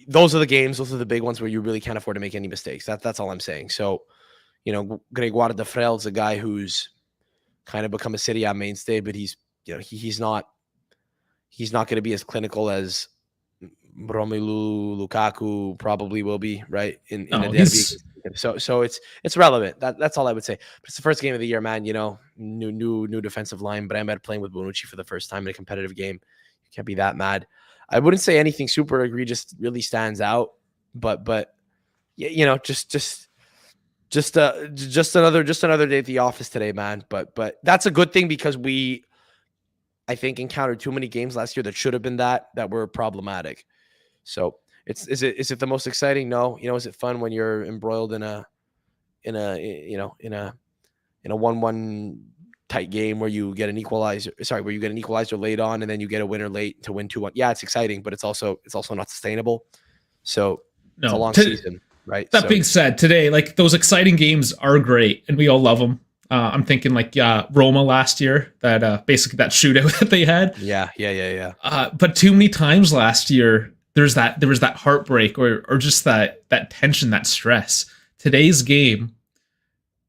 those are the games, those are the big ones where you really can't afford to make any mistakes. That's all I'm saying. So, Gregoire de Frel is a guy who's kind of become a Serie A mainstay, but he's not going to be as clinical as Romelu Lukaku probably will be, right? In a derby. So it's relevant. That's all I would say. But it's the first game of the year, man. New defensive line. Bremer playing with Bonucci for the first time in a competitive game. You can't be that mad. I wouldn't say anything super egregious really stands out, but just another day at the office today, man. But that's a good thing because we, I think, encountered too many games last year that should have been that were problematic. So is it the most exciting? No. Is it fun when you're embroiled in a 1-1 tight game where you get an equalizer late on and then you get a winner late to win 2-1? Yeah, it's exciting, but it's also not sustainable. So it's a long season, right? That being said, today, like, those exciting games are great and we all love them. I'm thinking like Roma last year, that basically that shootout that they had. Yeah. But too many times last year, there was that heartbreak or just that tension, that stress. Today's game,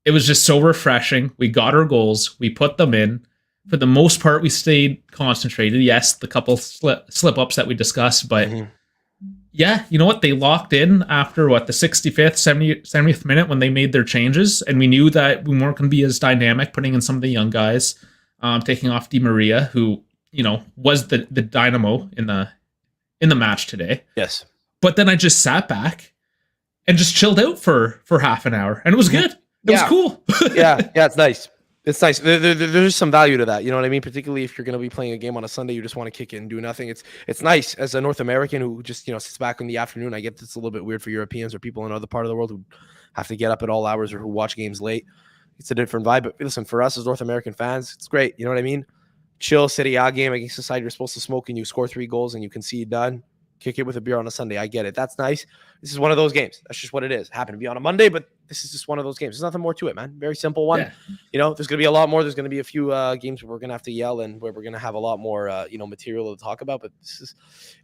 it was just so refreshing. We got our goals. We put them in. For the most part, we stayed concentrated. Yes, the couple slip-ups that we discussed, but yeah, you know what? They locked in after the 65th, 70th minute when they made their changes, and we knew that we weren't going to be as dynamic, putting in some of the young guys, taking off Di Maria, who was the dynamo in the match today. Yes, but then I just sat back and just chilled out for half an hour, and it was good. It was cool. yeah, it's nice. It's nice. There's some value to that. You know what I mean? Particularly if you're going to be playing a game on a Sunday, you just want to kick it and do nothing. It's nice as a North American who just sits back in the afternoon. I get it's a little bit weird for Europeans or people in other part of the world who have to get up at all hours or who watch games late. It's a different vibe. But listen, for us as North American fans, it's great. You know what I mean? Chill Serie A game against a side you're supposed to smoke and you score 3 goals and you concede done. Kick it with a beer on a Sunday. I get it. That's nice. This is one of those games. That's just what it is. Happened to be on a Monday, but this is just one of those games. There's nothing more to it, man. Very simple one. Yeah. There's going to be a lot more. There's going to be a few games where we're going to have to yell and where we're going to have a lot more, material to talk about. But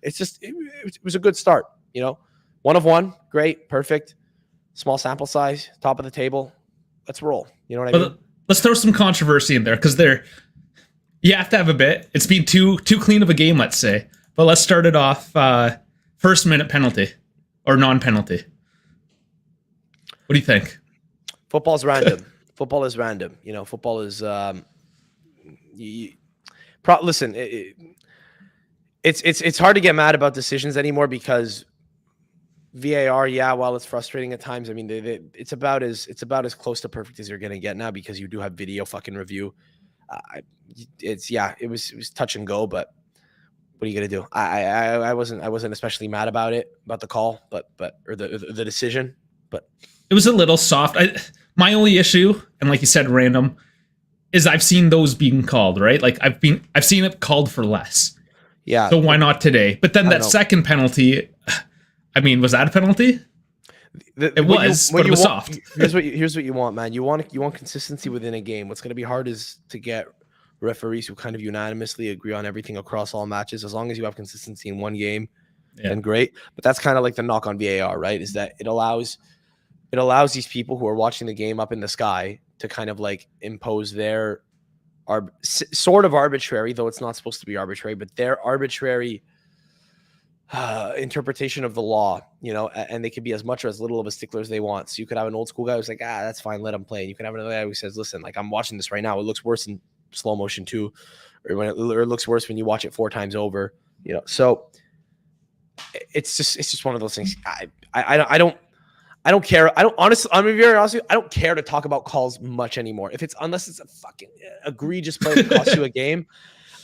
it was a good start. 1 of 1, great, perfect, small sample size, top of the table. Let's roll. You know what I mean? Let's throw some controversy in there because you have to have a bit. It's been too clean of a game, let's say. But let's start it off. First minute penalty or non-penalty. What do you think? Football's random. Football is random. Football is. Listen, it's hard to get mad about decisions anymore because VAR. Yeah, while it's frustrating at times, I mean, it's about as close to perfect as you're gonna get now because you do have video fucking review. It was touch and go, but. What are you gonna do? I wasn't especially mad about the call, but the decision, but it was a little soft. My only issue, and like you said, random, is I've seen those being called, right? Like I've seen it called for less. Yeah. So why not today? But then that second penalty, I mean, was that a penalty? It was soft. Here's what you want, man. You want consistency within a game. What's gonna be hard is to get referees who kind of unanimously agree on everything across all matches. As long as you have consistency in one game, then great. But that's kind of like the knock on VAR, right? Is that it allows these people who are watching the game up in the sky to kind of like impose their sort of arbitrary, though it's not supposed to be arbitrary, but their arbitrary interpretation of the law, and they can be as much or as little of a stickler as they want. So you could have an old school guy who's like, that's fine, let him play. And you can have another guy who says, listen, like, I'm watching this right now. It looks worse in slow motion too, or it looks worse when you watch it 4 times over. So it's just one of those things. I don't care. I'm gonna be very honest with you. I don't care to talk about calls much anymore. Unless it's a fucking egregious play that costs you a game.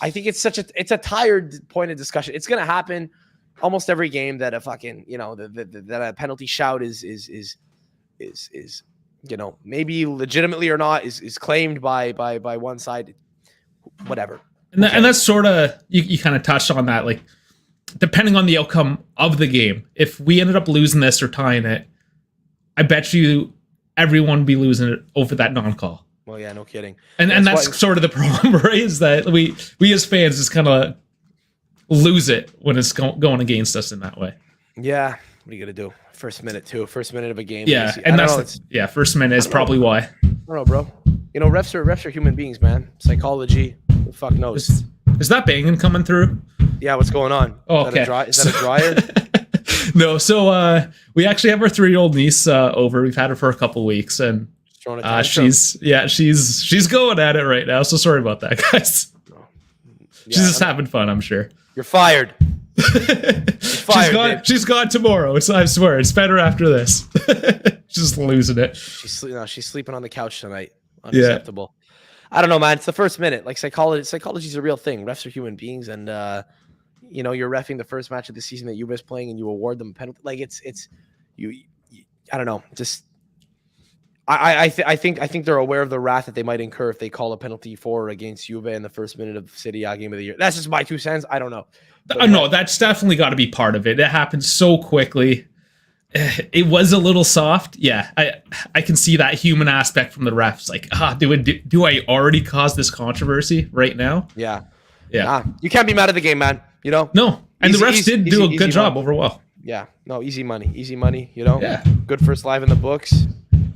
I think it's a tired point of discussion. It's gonna happen almost every game that a fucking that a penalty shout is maybe legitimately or not is claimed by one side, whatever. And that's sort of, you kind of touched on that, like, depending on the outcome of the game, if we ended up losing this or tying it, I bet you everyone be losing it over that non-call. Well, yeah, no kidding. And that's sort of the problem, right? Is that we as fans just kind of lose it when it's going against us in that way. Yeah, what are you gonna do? First minute of a game. Yeah, and first minute is probably why. I don't know, bro. You know, refs are human beings, man. Psychology, who the fuck knows? Is that banging coming through? Yeah, what's going on? Oh, is that a dryer? No, so we actually have our 3-year-old niece over. We've had her for a couple weeks, and she's going at it right now. So sorry about that, guys. She's just having fun, I'm sure. You're fired. She's gone tomorrow. I swear, it's better after this. She's just losing it. She's sleeping on the couch tonight. Unacceptable. Yeah. I don't know, man. It's the first minute. Like psychology is a real thing. Refs are human beings, and you're reffing the first match of the season that Juve is playing, and you award them a penalty. Like it's you. I don't know. Just I think they're aware of the wrath that they might incur if they call a penalty for or against Juve in the first minute of Serie A game of the year. That's just my 2 cents. I don't know. No, that's definitely got to be part of it. It happened so quickly. It was a little soft. Yeah, I can see that human aspect from the refs. Like, do I already cause this controversy right now? Yeah. You can't be mad at the game, man. You know? No, and the refs did do a good job overall. Yeah, no, easy money. You know? Yeah. Good first live in the books.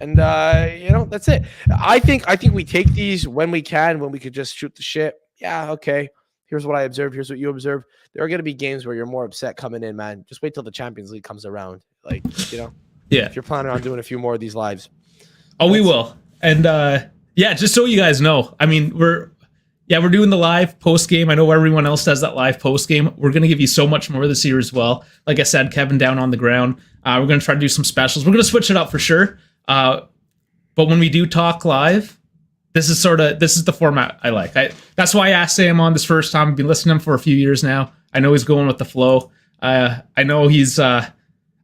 And that's it. I think we take these when we can, when we could just shoot the shit. Yeah, okay. Here's what I observed. Here's what you observed. There are going to be games where you're more upset coming in, man. Just wait till the Champions League comes around. Like, Yeah. If you're planning on doing a few more of these lives. We will. And just so you guys know, I mean, we're doing the live post game. I know everyone else does that live post game. We're going to give you so much more this year as well. Like I said, Kevin down on the ground. We're going to try to do some specials. We're going to switch it up for sure. But when we do talk live, this is the format I like. That's why I asked Sam on this first time. I've been listening to him for a few years now. I know he's going with the flow. I know he's a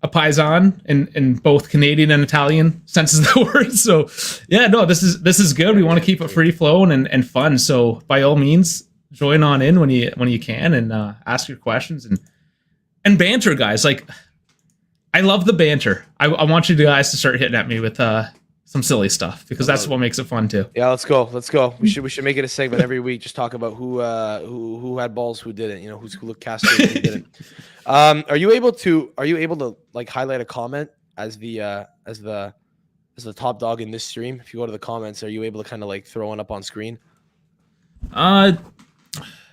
paisan in both Canadian and Italian senses of the word. So yeah, no, this is good. We want to keep it free flowing and fun. So by all means, join on in when you can and ask your questions and banter, guys. Like, I love the banter. I want you guys to start hitting at me with some silly stuff because that's what makes it fun too. Yeah, let's go. We should make it a segment every week. Just talk about who had balls, who didn't. You know, who looked castrated, who didn't. Are you able to like highlight a comment as the top dog in this stream? If you go to the comments, are you able to kind of like throw one up on screen?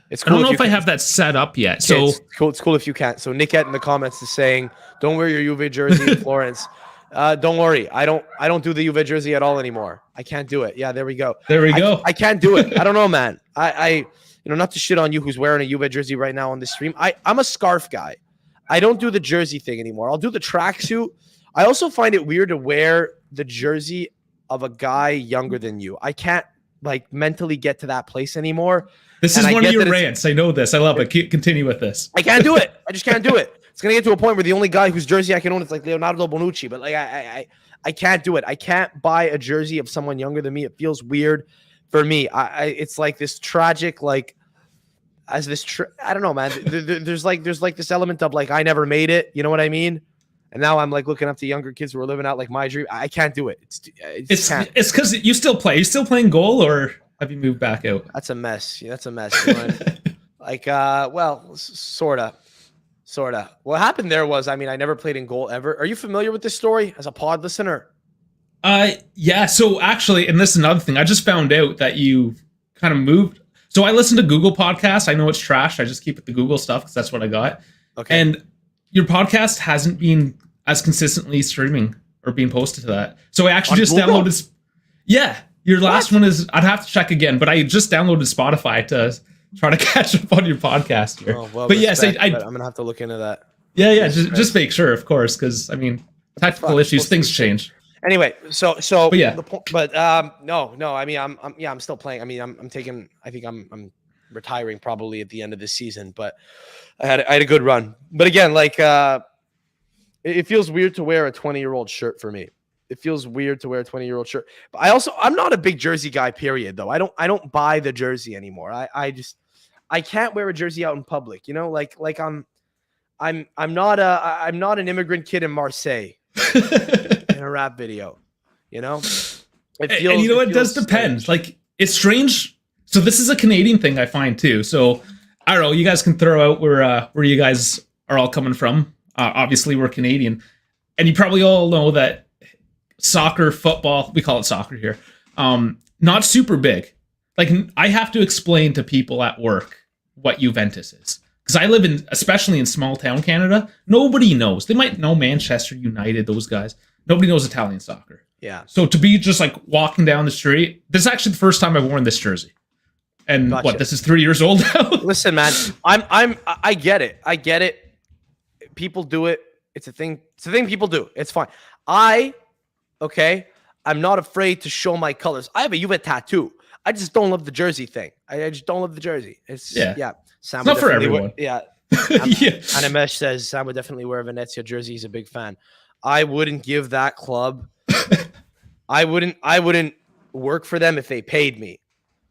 It's cool. I don't know if I have that set up yet. So it's cool if you can't. So Nickette in the comments is saying, "Don't wear your Juve jersey in Florence." Don't worry. I don't do the Juve jersey at all anymore. I can't do it. Yeah, there we go. I can't do it. I don't know, man. I not to shit on you who's wearing a Juve jersey right now on the stream. I'm a scarf guy. I don't do the jersey thing anymore. I'll do the tracksuit. I also find it weird to wear the jersey of a guy younger than you. I can't like mentally get to that place anymore. This is one of your rants. I know this. I love it. Continue with this. I can't do it. I just can't do it. It's gonna get to a point where the only guy whose jersey I can own is like Leonardo Bonucci, but like I can't do it. I can't buy a jersey of someone younger than me. It feels weird for me. It's like this tragic, like as this. I don't know, man. There's like this element of like I never made it. You know what I mean? And now I'm like looking up to younger kids who are living out like my dream. I can't do it. It's because you still play. You're still playing goal, or have you moved back out? That's a mess. Yeah, that's a mess. You know? Like, well, sorta. What happened there was, I mean, I never played in goal ever. Are you familiar with this story as a pod listener? Yeah. So actually, and this is another thing. I just found out that you kind of moved. So I listen to Google Podcasts. I know it's trash. I just keep it the Google stuff because that's what I got. Okay. And your podcast hasn't been as consistently streaming or being posted to that. So I actually just downloaded. Yeah. Your last one is, I'd have to check again, but I just downloaded Spotify to try to catch up on your podcast here. Oh, well, but yes, but I'm going to have to look into that. Yeah. Just make sure, of course, because, I mean, technical issues, things change. Anyway, so but yeah. No, I mean, I'm still playing. I mean, I'm retiring probably at the end of this season, but I had a good run. But again, like, it feels weird to wear a 20-year-old shirt for me. It feels weird to wear a 20-year-old shirt. But I'm not a big jersey guy, period, though. I don't buy the jersey anymore. I can't wear a jersey out in public, you know, like I'm not an immigrant kid in Marseille in a rap video. You know, And you know, it does depend. strange. Like, it's strange. So this is a Canadian thing, I find too. So I don't know. You guys can throw out where you guys are all coming from. Obviously, we're Canadian, and you probably all know that soccer, football, we call it soccer here, not super big. Like, I have to explain to people at work what Juventus is. Because I live especially in small town Canada, nobody knows. They might know Manchester United, those guys. Nobody knows Italian soccer. Yeah. So to be just like walking down the street, this is actually the first time I've worn this jersey. And Gotcha. this is 3 years old now? Listen, man, I get it. I get it. People do it. It's a thing. It's a thing people do. It's fine. I'm not afraid to show my colors. I have a Juve tattoo. I just don't love the jersey thing. I just don't love the jersey. It's not for everyone. Yeah. Animesh says Sam would definitely wear a Venezia jersey. He's a big fan. I wouldn't give that club. I wouldn't work for them if they paid me.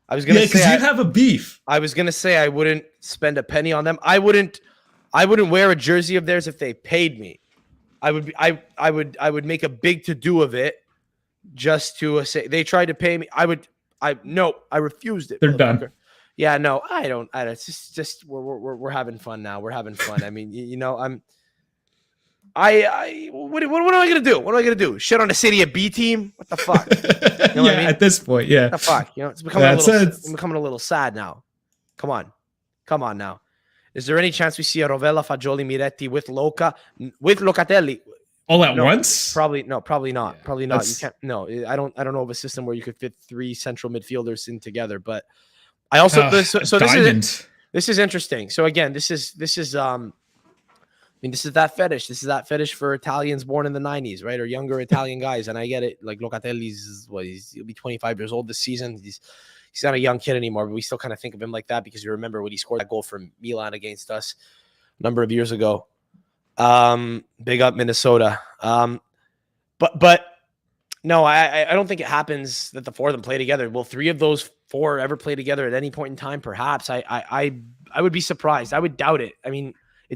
I was gonna say because you have a beef. I was gonna say I wouldn't spend a penny on them. I wouldn't wear a jersey of theirs if they paid me. I would make a big to do of it just to say they tried to pay me. I refused it. They're done. Yeah, no, I don't. It's just we're having fun now. We're having fun. I mean, you know, what am I gonna do? What am I gonna do? Shit on the City of B team? What the fuck? You know what I mean? At this point, yeah. What the fuck? You know, it's becoming a little sad now. Come on now. Is there any chance we see a Rovella, Fagioli, Miretti with Locatelli? All at once? Probably not. Yeah, Probably not. You can't. No, I don't know of a system where you could fit 3 central midfielders in together. But I also this is interesting. So again, this is this is that fetish. This is that fetish for Italians born in the 90s, right? Or younger Italian guys. And I get it. Like Locatelli's he'll be 25 years old this season. He's not a young kid anymore, but we still kind of think of him like that because you remember when he scored that goal for Milan against us a number of years ago. Big up Minnesota. But no, I don't think it happens that the 4 of them play together. Will 3 of those 4 ever play together at any point in time? Perhaps. I would be surprised. I would doubt it. I mean, it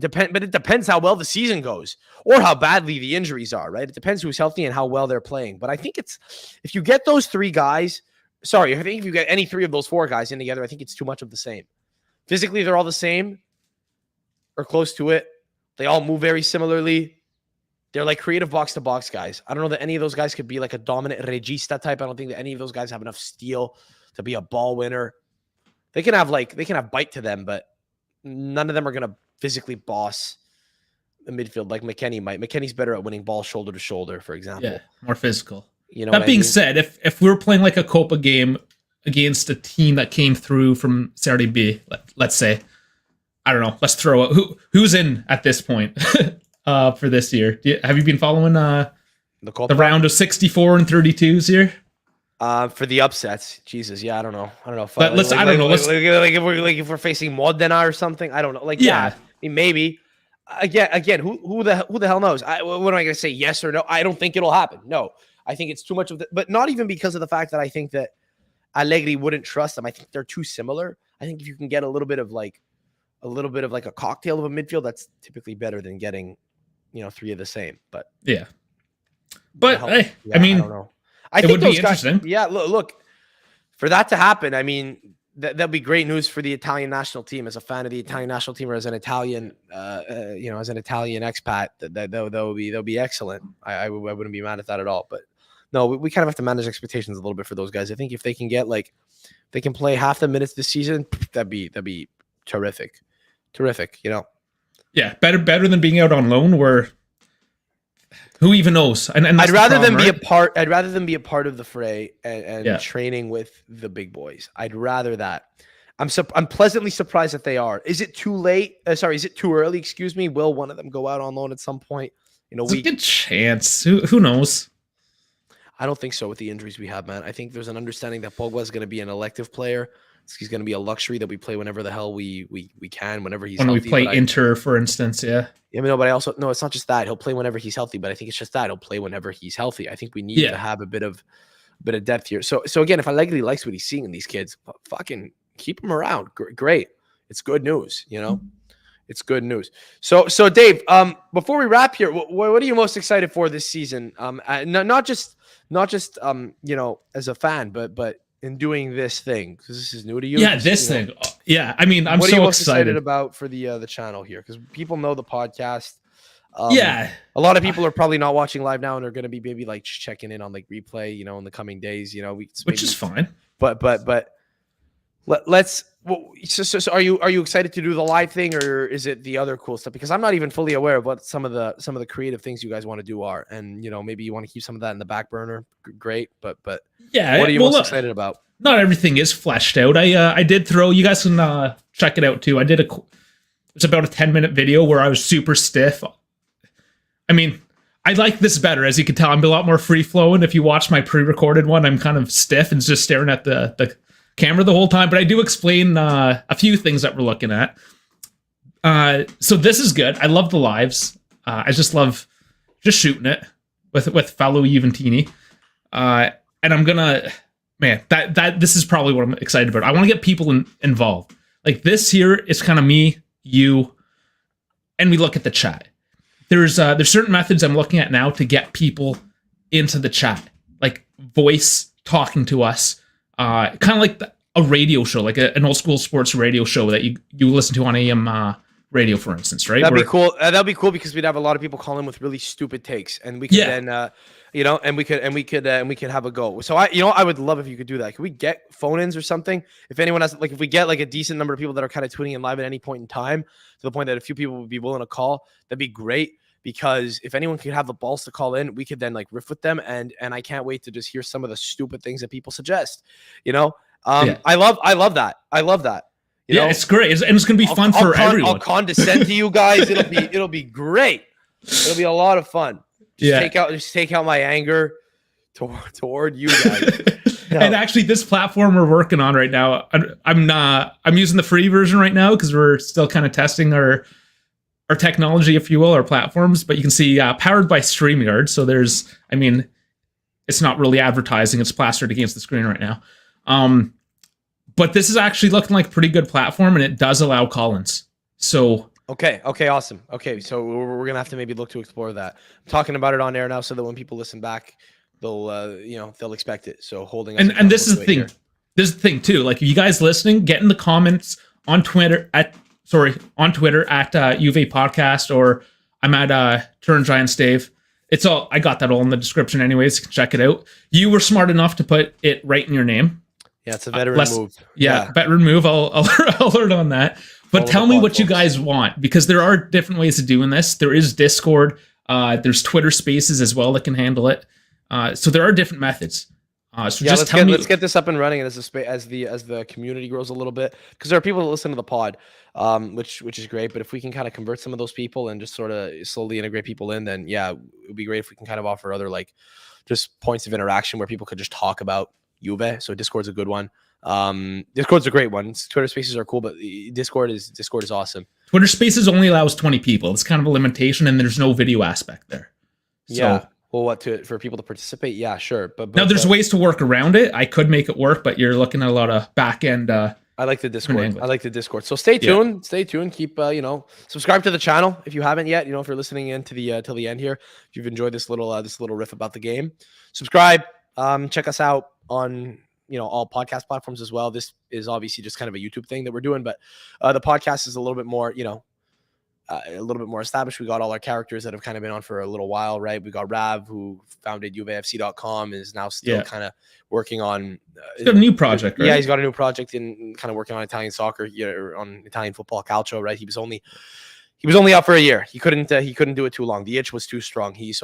depends how well the season goes or how badly the injuries are, right? It depends who's healthy and how well they're playing. But I think if you get those 3 guys, I think if you get any 3 of those 4 guys in together, I think it's too much of the same. Physically, they're all the same or close to it. They all move very similarly. They're like creative box-to-box guys. I don't know that any of those guys could be like a dominant regista type. I don't think that any of those guys have enough steel to be a ball winner. They can have bite to them, but none of them are going to physically boss the midfield like McKennie might. McKennie's better at winning balls shoulder to shoulder, for example. Yeah, more physical. You know. That being said, if we were playing like a Copa game against a team that came through from Serie B, let's say, I don't know, let's throw out who's in at this point for this year. Have you been following the round of 64 and 32s here? For the upsets, Jesus, yeah, I don't know. If we're facing Modena or something, I don't know. I mean, maybe. Again, who the hell knows? What am I going to say? Yes or no? I don't think it'll happen. No, I think it's too much of but not even because of the fact that I think that Allegri wouldn't trust them. I think they're too similar. I think if you can get a little bit of a cocktail of a midfield, that's typically better than getting, 3 of the same. But yeah, I mean, I don't know. I think it would be interesting. Yeah, look, for that to happen, I mean, that'll be great news for the Italian national team. As a fan of the Italian national team, or as an Italian, as an Italian expat, that'll be excellent. I wouldn't be mad at that at all. But no, we kind of have to manage expectations a little bit for those guys. I think if they can get they can play half the minutes this season, that'd be terrific. Yeah, better than being out on loan where. Who even knows? And I'd rather them be a part. I'd rather them be a part of the fray and training with the big boys. I'd rather that. I'm pleasantly surprised that they are. Is it too late? Is it too early? Excuse me. Will one of them go out on loan at some point in a week? A good chance. Who knows? I don't think so with the injuries we have, man. I think there's an understanding that Pogba is going to be an elective player. He's going to be a luxury that we play whenever the hell we can, whenever he's healthy. When we play Inter, for instance, yeah. Yeah, but I also it's not just that. He'll play whenever he's healthy, but I think it's just that he'll play whenever he's healthy. I think we need to have a bit of depth here. So again, if Allegri likes what he's seeing in these kids, fucking keep them around. Great. It's good news, It's good news. So Dave, before we wrap here, what are you most excited for this season? Not just as a fan, but in doing this thing, because this is new to you. Yeah, this thing. Yeah, I mean, I'm what are so you most excited about for the channel here? Because people know the podcast. Yeah, a lot of people are probably not watching live now, and th're going to be maybe like checking in on like replay, in the coming days. which is fine. But let's. So are you excited to do the live thing, or is it the other cool stuff? Because I'm not even fully aware of what some of the creative things you guys want to do are, and maybe you want to keep some of that in the back burner. Great, but yeah, what are you most excited about? Not everything is fleshed out. I did throw. You guys can check it out too. It's about a 10-minute video where I was super stiff. I mean, I like this better, as you can tell. I'm a lot more free flowing. If you watch my pre-recorded one, I'm kind of stiff and just staring at the camera the whole time. But I do explain a few things that we're looking at. So this is good. I love the lives. I just love just shooting it with fellow Juventini. And I'm gonna, man, that this is probably what I'm excited about. I want to get people involved. Like this here, it's kind of me, you, and we look at the chat. There's certain methods I'm looking at now to get people into the chat, like voice talking to us, kind of like a radio show, like an old school sports radio show that you listen to on AM radio, for instance, right? That'd be cool. That'd be cool because we'd have a lot of people call in with really stupid takes, and we could then, and we could have a go. So I would love if you could do that. Could we get phone-ins or something? If anyone has, like, if we get like a decent number of people that are kind of tuning in live at any point in time, to the point that a few people would be willing to call, that'd be great. Because if anyone could have the balls to call in, we could then like riff with them, and I can't wait to just hear some of the stupid things that people suggest. I love that. I love that. It's great, and it's gonna be fun for everyone. I'll condescend to you guys. It'll be great. It'll be a lot of fun. Just take out my anger toward you guys. And actually, this platform we're working on right now, I'm using the free version right now because we're still kind of testing our technology, if you will, our platforms. But you can see powered by StreamYard. So it's not really advertising; it's plastered against the screen right now. But this is actually looking like a pretty good platform, and it does allow call-ins. So okay, awesome. Okay, so we're gonna have to maybe look to explore that. I'm talking about it on air now, so that when people listen back, they'll expect it. So holding us and this is the thing. Here. This is the thing too. Like, you guys listening, get in the comments on Twitter at Juve Podcast, or I'm at Turn Giants Dave. It's all, I got that all in the description anyways. You can check it out. You were smart enough to put it right in your name. Yeah, it's a veteran move. Yeah, veteran move. I'll learn on that. But tell me what you guys want, because there are different ways of doing this. There is Discord. There's Twitter Spaces as well that can handle it. So there are different methods. So yeah, let's get this up and running, and as the community grows a little bit, because there are people that listen to the pod, which is great. But if we can kind of convert some of those people and just sort of slowly integrate people in, then yeah, it would be great if we can kind of offer other like just points of interaction where people could just talk about Juve. So Discord's a good one. Discord's a great one. Twitter Spaces are cool, but Discord is awesome. Twitter Spaces only allows 20 people. It's kind of a limitation, and there's no video aspect there. So, yeah. Well, for people to participate? Yeah, sure. But now there's ways to work around it. I could make it work, but you're looking at a lot of back end. I like the Discord. So stay tuned. Yeah. Stay tuned. Keep subscribe to the channel if you haven't yet. If you're listening in to the till the end here, if you've enjoyed this little riff about the game, subscribe. Check us out on all podcast platforms as well. This is obviously just kind of a YouTube thing that we're doing, but the podcast is a little bit more established. We got all our characters that have kind of been on for a little while, right? We got Rav, who founded JuveFC.com, is now still kind of working on he's got a new project, right? Yeah, he's got a new project in kind of working on Italian soccer, or on Italian football, calcio, right? He was only out for a year. He couldn't do it too long. The itch was too strong. He's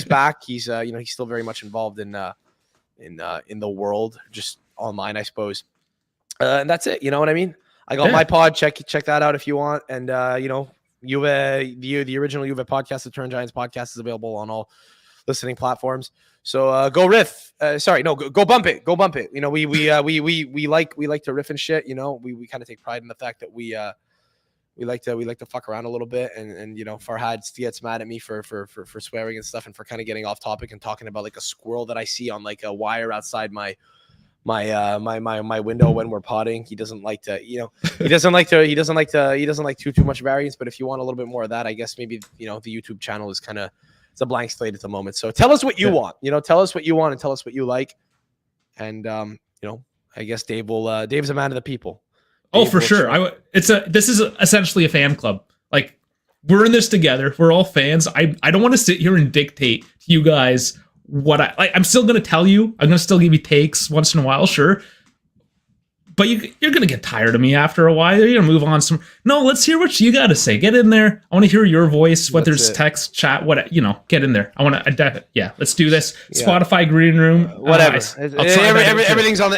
back. He's he's still very much involved in the world, just online, I suppose. And that's it. You know what I mean? I got my pod. Check that out if you want. And Juve, the original Juve podcast, the Turn Giants podcast, is available on all listening platforms. So go riff. Go bump it. Go bump it. We like to riff and shit. We kind of take pride in the fact that we like to fuck around a little bit, and Farhad gets mad at me for swearing and stuff, and for kind of getting off topic and talking about like a squirrel that I see on like a wire outside my my window when we're potting. He doesn't like to, he doesn't like too much variance. But if you want a little bit more of that, I guess maybe the YouTube channel is it's a blank slate at the moment. So tell us what you want. Tell us what you want and tell us what you like. And I guess Dave's a man of the people. Oh, for sure. This is essentially a fan club. Like, we're in this together. We're all fans. I don't want to sit here and dictate to you guys what I'm still going to tell you. I'm going to still give you takes once in a while, sure. But you're going to get tired of me after a while. You're going to move on No, let's hear what you got to say. Get in there. I want to hear your voice, whether it's text, chat, get in there. I want to, let's do this. Yeah. Spotify Green Room. Whatever. Everything's on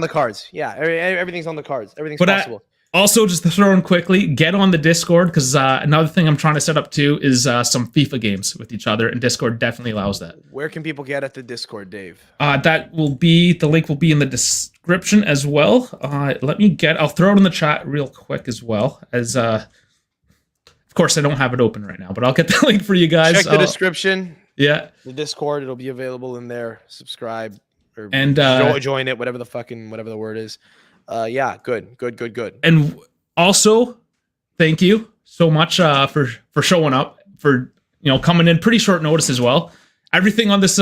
the cards. Yeah, everything's on the cards. Everything's possible. Also, just to throw in quickly, get on the Discord, because another thing I'm trying to set up too is some FIFA games with each other, and Discord definitely allows that. Where can people get at the Discord, Dave? The link will be in the description as well. I'll throw it in the chat real quick as well, as of course I don't have it open right now, but I'll get the link for you guys. Check the description. Yeah. The Discord, it'll be available in there. Subscribe or join it, whatever the word is. Good. And also, thank you so much for showing up, for coming in pretty short notice as well. Everything on this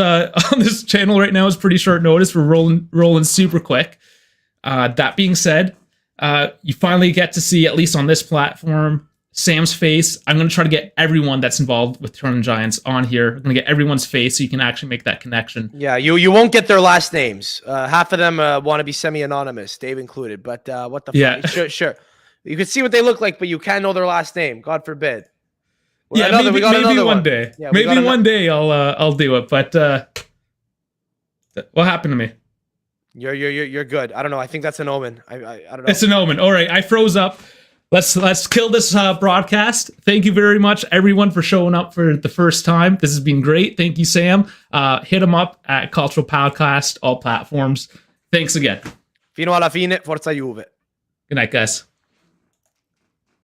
channel right now is pretty short notice. We're rolling super quick. That being said, you finally get to see, at least on this platform, Sam's face. I'm going to try to get everyone that's involved with Turning Giants on here. I'm going to get everyone's face so you can actually make that connection. Yeah, you won't get their last names. Half of them want to be semi-anonymous, Dave included. But what the fuck? Sure. You can see what they look like, but you can't know their last name. God forbid. Maybe one day. Yeah, maybe one day I'll do it. But what happened to me? You're good. I don't know. I think that's an omen. I don't know. It's an omen. All right, I froze up. Let's kill this broadcast. Thank you very much, everyone, for showing up for the first time. This has been great. Thank you, Sam. Hit him up at Cultural Podcast, all platforms. Thanks again. Fino alla fine, forza Juve. Good night, guys.